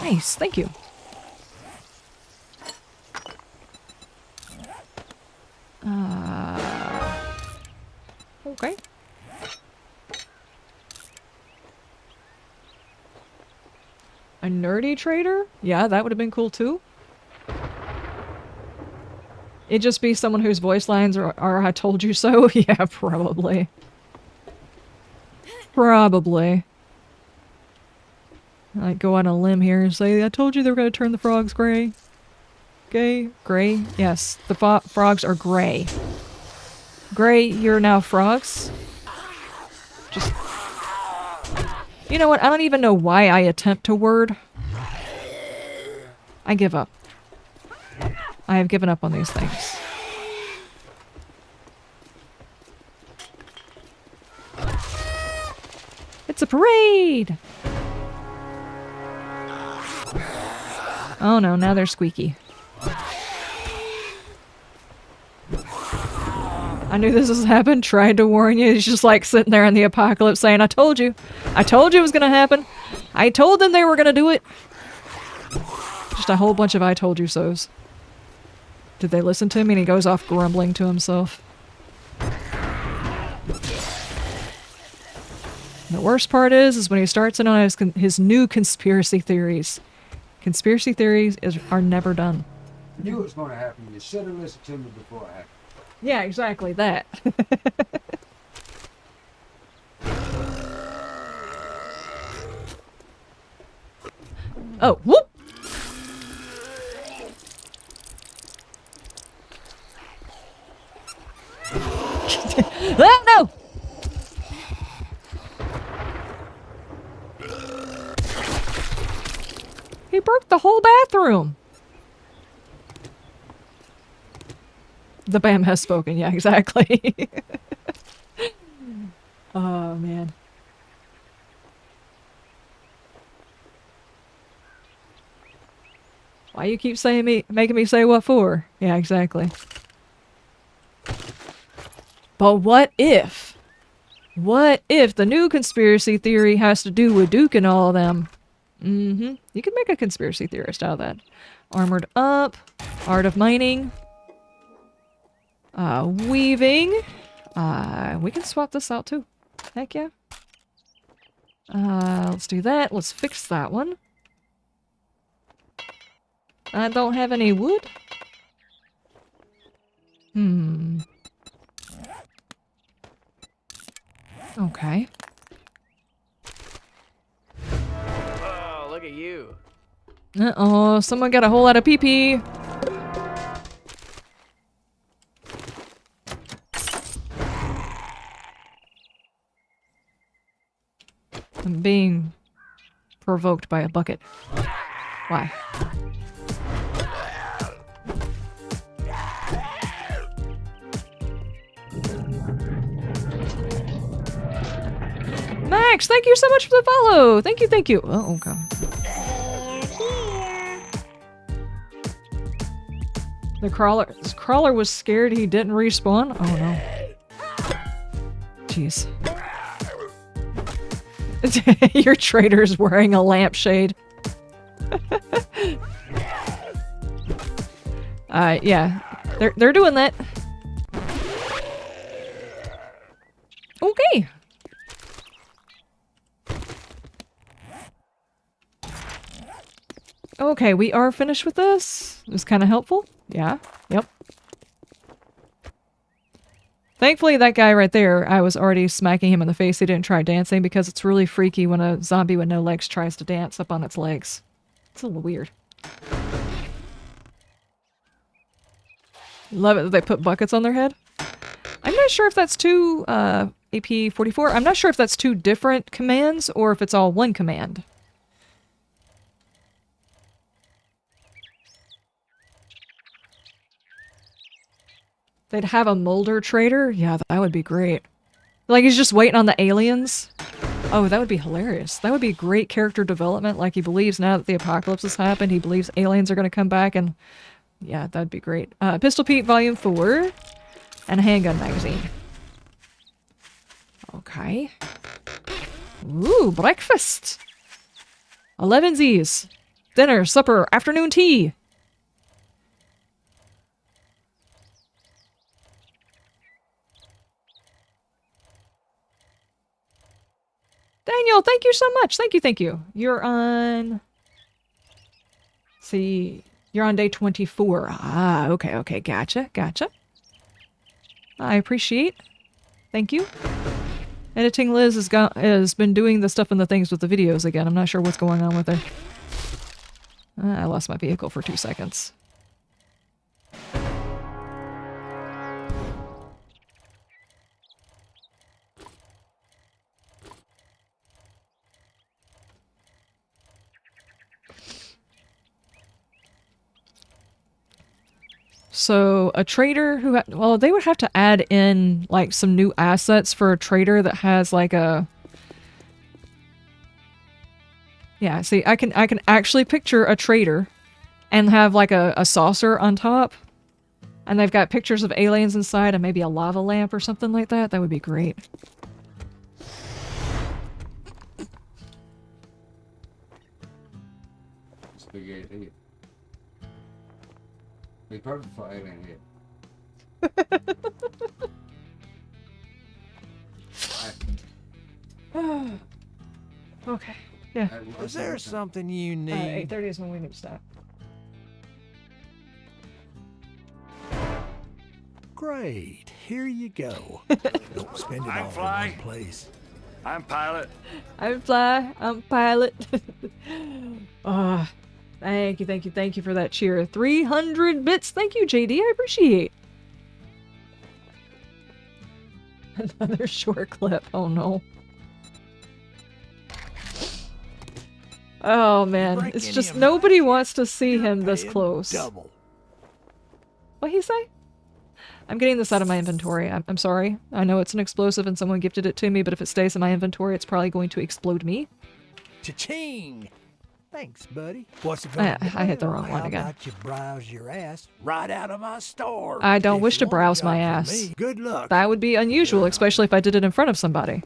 Nice, thank you. Okay. A nerdy trader? Yeah, that would have been cool too. It'd just be someone whose voice lines are I told you so? Yeah, probably. Probably. I might go on a limb here and say, I told you they were going to turn the frogs gray. Gay? Gray? Yes, the frogs are gray. Gray, you're now frogs. Just... You know what? I don't even know why I attempt to word. I give up. I have given up on these things. It's a parade! Oh no, now they're squeaky. I knew this was happening, tried to warn you. He's just like sitting there in the apocalypse saying, I told you. I told you it was gonna happen. I told them they were gonna do it. Just a whole bunch of I told you so's. Did they listen to me? And he goes off grumbling to himself. And the worst part is when he starts in on his new conspiracy theories. Conspiracy theories are never done. I knew it was going to happen. You should have listened to me before it happened. Yeah, exactly that. Oh, whoop! Ah, no! He broke the whole bathroom. The BAM has spoken, yeah, exactly. Oh, man. Why you keep saying making me say what for? Yeah, exactly. But what if? What if the new conspiracy theory has to do with Duke and all of them? Mm-hmm. You can make a conspiracy theorist out of that. Armored up. Art of mining. Weaving. We can swap this out too. Heck yeah. Let's do that. Let's fix that one. I don't have any wood. Okay. Oh, look at you. Uh-oh, someone got a whole lot of pee-pee. I'm being provoked by a bucket. Why? Max, thank you so much for the follow. Thank you, thank you. Oh, okay. They're here. The crawler was scared he didn't respawn. Oh no. Jeez. Your trader's wearing a lampshade. Yeah. They're doing that. Okay. Okay, we are finished with this. It was kind of helpful. Yeah. Yep. Thankfully, that guy right there, I was already smacking him in the face. He didn't try dancing because it's really freaky when a zombie with no legs tries to dance up on its legs. It's a little weird. Love it that they put buckets on their head. I'm not sure if that's two, AP44. I'm not sure if that's two different commands or if it's all one command. They'd have a Molder trader? Yeah, that would be great. Like he's just waiting on the aliens? Oh, that would be hilarious. That would be great character development. Like he believes now that the apocalypse has happened, he believes aliens are going to come back and... Yeah, that'd be great. Pistol Pete Volume 4. And a handgun magazine. Okay. Ooh, breakfast! 11sies. Dinner, supper, afternoon tea. Daniel, thank you so much. Thank you, thank you. You're on... See, you're on day 24. Ah, okay, okay, gotcha, gotcha. I appreciate. Thank you. Editing Liz has been doing the stuff and the things with the videos again. I'm not sure what's going on with her. I lost my vehicle for 2 seconds. So a trader who, well, they would have to add in like some new assets for a trader that has like a, yeah, see, I can actually picture a trader and have like a saucer on top and they've got pictures of aliens inside and maybe a lava lamp or something like that. That would be great. Spaghetti. Be perfect for alien head. Okay. Yeah. Is there something you need? 8:30 is when we need to stop. Great. Here you go. Don't spend it all in one place. I'm pilot. I'm fly. I'm pilot. Thank you, thank you, thank you for that cheer. 300 bits. Thank you, JD. I appreciate. Another short clip. Oh no. Oh man, it's just nobody wants to see him this close. What'd he say? I'm getting this out of my inventory. I'm sorry. I know it's an explosive and someone gifted it to me, but if it stays in my inventory, it's probably going to explode me. Cha-ching! Thanks, buddy. What's it gonna I hit the wrong one again. How about you browse your ass right out of my store? I don't wish to browse my ass. Good luck. That would be unusual, especially if I did it in front of somebody.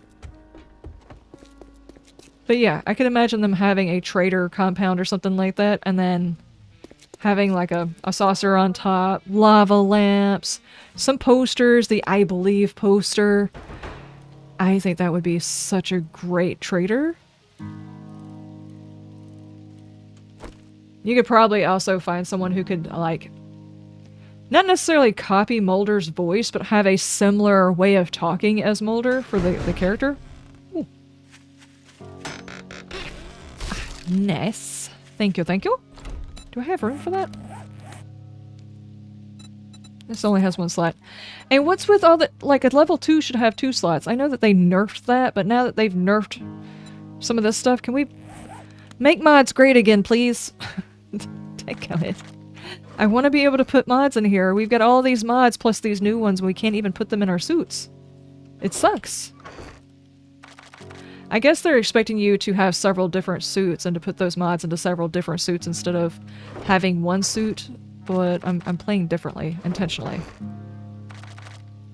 But yeah, I could imagine them having a trader compound or something like that, and then having like a saucer on top, lava lamps, some posters, the I Believe poster. I think that would be such a great trader. You could probably also find someone who could, like, not necessarily copy Mulder's voice, but have a similar way of talking as Mulder for the character. Ooh. Nice. Thank you, thank you. Do I have room for that? This only has 1 slot. And what's with all the, like, a level 2 should have 2 slots. I know that they nerfed that, but now that they've nerfed some of this stuff, can we make mods great again, please? Damn it. I want to be able to put mods in here. We've got all these mods plus these new ones and we can't even put them in our suits. It sucks. I guess they're expecting you to have several different suits and to put those mods into several different suits instead of having one suit, but I'm playing differently, intentionally.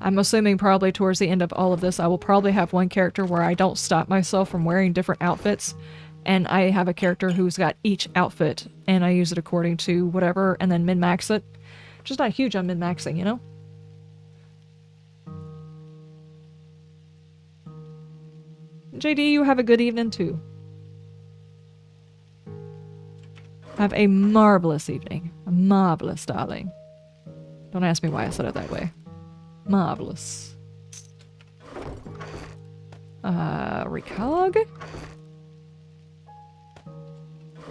I'm assuming probably towards the end of all of this, I will probably have one character where I don't stop myself from wearing different outfits, and I have a character who's got each outfit, and I use it according to whatever, and then min-max it. Just not huge on min-maxing, you know? JD, you have a good evening too. Have a marvelous evening. A marvelous, darling. Don't ask me why I said it that way. Marvelous. Recog?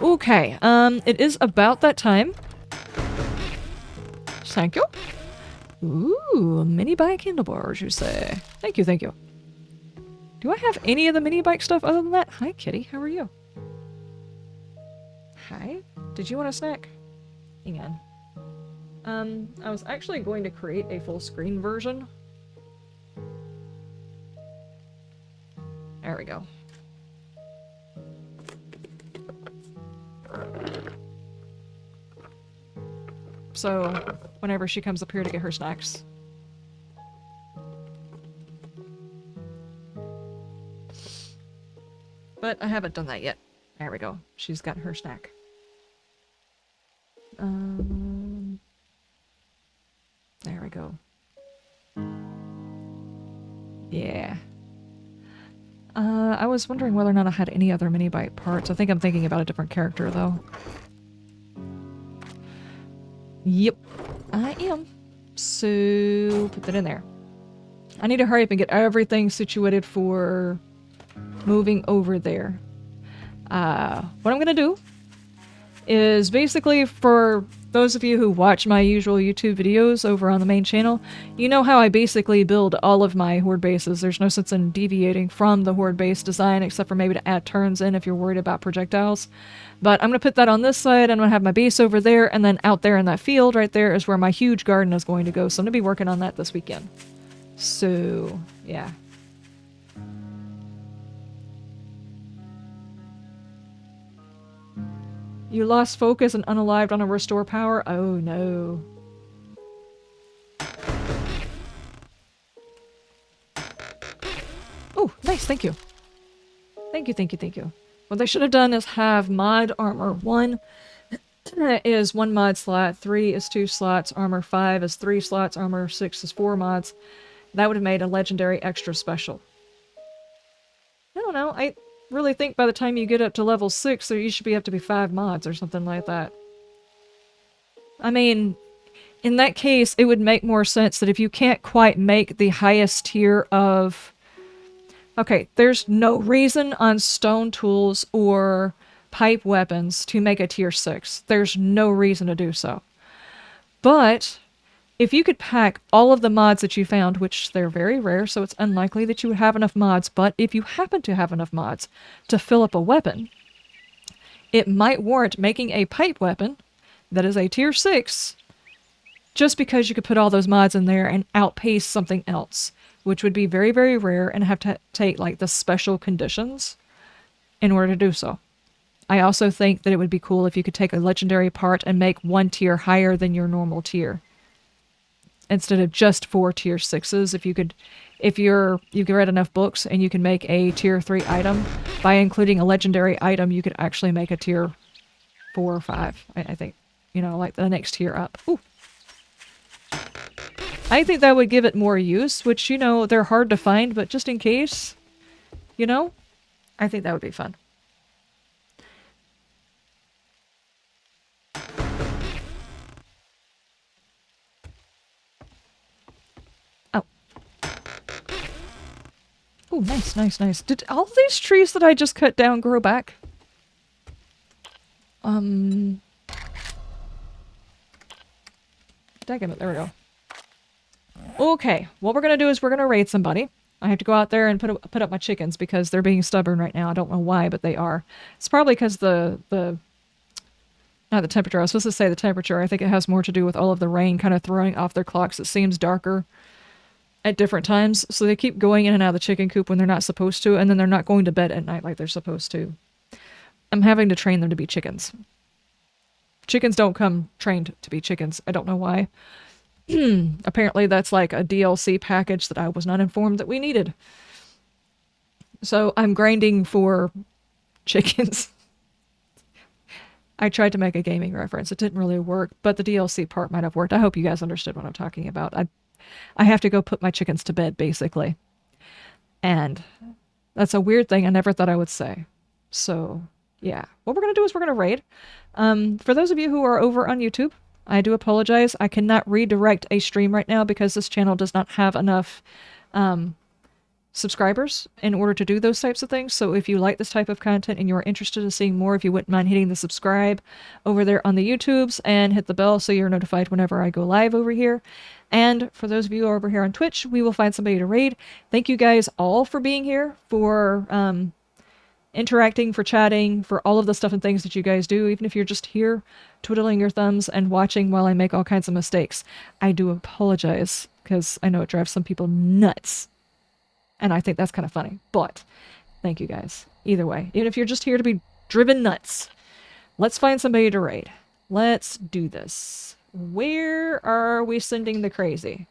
Okay, it is about that time. Thank you. Ooh, mini bike handlebars, you say. Thank you, thank you. Do I have any of the mini bike stuff other than that? Hi, kitty. How are you? Hi. Did you want a snack? Hang on. I was actually going to create a full screen version. There we go. So, whenever she comes up here to get her snacks. But I haven't done that yet. There we go. She's got her snack. There we go. Yeah. I was wondering whether or not I had any other mini bike parts. I think I'm thinking about a different character, though. Yep, I am. So, put that in there. I need to hurry up and get everything situated for moving over there. What I'm gonna do is basically, for those of you who watch my usual YouTube videos over on the main channel, you know how I basically build all of my Horde bases. There's no sense in deviating from the Horde base design, except for maybe to add turns in if you're worried about projectiles. But I'm going to put that on this side, and I'm going to have my base over there, and then out there in that field right there is where my huge garden is going to go. So I'm going to be working on that this weekend. So, yeah. You lost focus and unalived on a restore power? Oh no. Oh, nice, thank you. Thank you, thank you, thank you. What they should have done is have mod armor 1 is 1 mod slot, 3 is 2 slots, armor 5 is 3 slots, armor 6 is 4 mods. That would have made a legendary extra special. I don't know, I really think by the time you get up to level 6, there you should be up to be 5 mods or something like that. I mean, in that case, it would make more sense that if you can't quite make the highest tier of... Okay, there's no reason on stone tools or pipe weapons to make a tier 6. There's no reason to do so. But if you could pack all of the mods that you found, which they're very rare, so it's unlikely that you would have enough mods, but if you happen to have enough mods to fill up a weapon, it might warrant making a pipe weapon that is a tier 6, just because you could put all those mods in there and outpace something else, which would be very, very rare and have to take like the special conditions in order to do so. I also think that it would be cool if you could take a legendary part and make 1 tier higher than your normal tier, instead of just 4 tier 6s. If you've read enough books and you can make a tier 3 item, by including a legendary item, you could actually make a tier 4 or 5, I think. You know, like the next tier up. Ooh. I think that would give it more use, which, you know, they're hard to find, but just in case, you know, I think that would be fun. Oh. Oh, nice, nice, nice. Did all these trees that I just cut down grow back? Daggum it, there we go. Okay, what we're gonna do is we're gonna raid somebody. I have to go out there and put up my chickens because they're being stubborn right now. I don't know why, but they are. It's probably because not the temperature. I was supposed to say the temperature. I think it has more to do with all of the rain kind of throwing off their clocks. It seems darker at different times, so they keep going in and out of the chicken coop when they're not supposed to, and then they're not going to bed at night like they're supposed to. I'm having to train them to be chickens. Chickens don't come trained to be chickens. I don't know why. Apparently that's like a DLC package that I was not informed that we needed. So I'm grinding for chickens. I tried to make a gaming reference. It didn't really work, but the DLC part might have worked. I hope you guys understood what I'm talking about. I have to go put my chickens to bed, basically. And that's a weird thing I never thought I would say. So, yeah. What we're going to do is we're going to raid. For those of you who are over on YouTube, I do apologize. I cannot redirect a stream right now because this channel does not have enough subscribers in order to do those types of things. So if you like this type of content and you're interested in seeing more, if you wouldn't mind hitting the subscribe over there on the YouTubes and hit the bell so you're notified whenever I go live over here. And for those of you over here on Twitch, we will find somebody to raid. Thank you guys all for being here, for interacting, for chatting, for all of the stuff and things that you guys do, even if you're just here twiddling your thumbs and watching while I make all kinds of mistakes. I do apologize because I know it drives some people nuts. And I think that's kind of funny, but thank you guys. Either way, even if you're just here to be driven nuts, let's find somebody to raid. Let's do this. Where are we sending the crazy?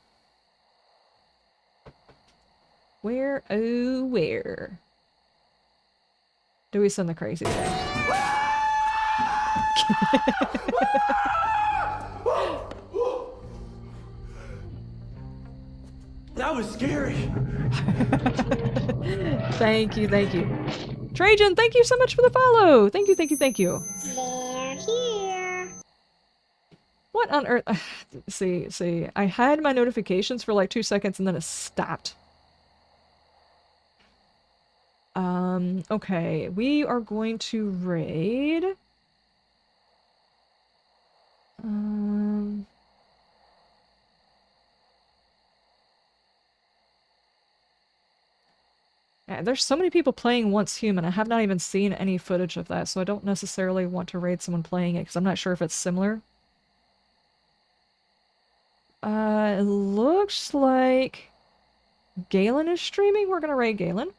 Where, oh, where do we send the crazy there? That was scary. Thank you, thank you. Trajan, thank you so much for the follow. Thank you, thank you, thank you. They're here. What on earth? See, I had my notifications for like 2 seconds and then it stopped. Okay, we are going to raid. Yeah, there's so many people playing Once Human. I have not even seen any footage of that, so I don't necessarily want to raid someone playing it because I'm not sure if it's similar. It looks like Galen is streaming. We're gonna raid Galen.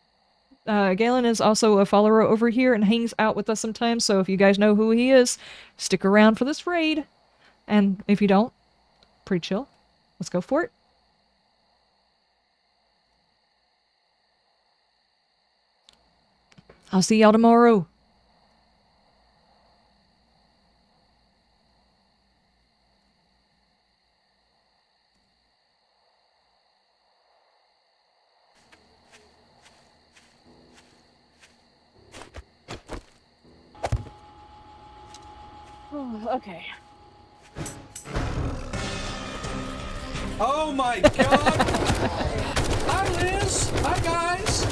Galen is also a follower over here and hangs out with us sometimes, so if you guys know who he is, stick around for this raid. And if you don't, pretty chill. Let's go for it. I'll see y'all tomorrow. Oh, okay. Oh my god! Hi Liz! Hi guys!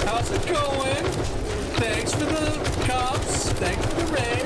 How's it going? Thanks for the cops. Thanks for the raid.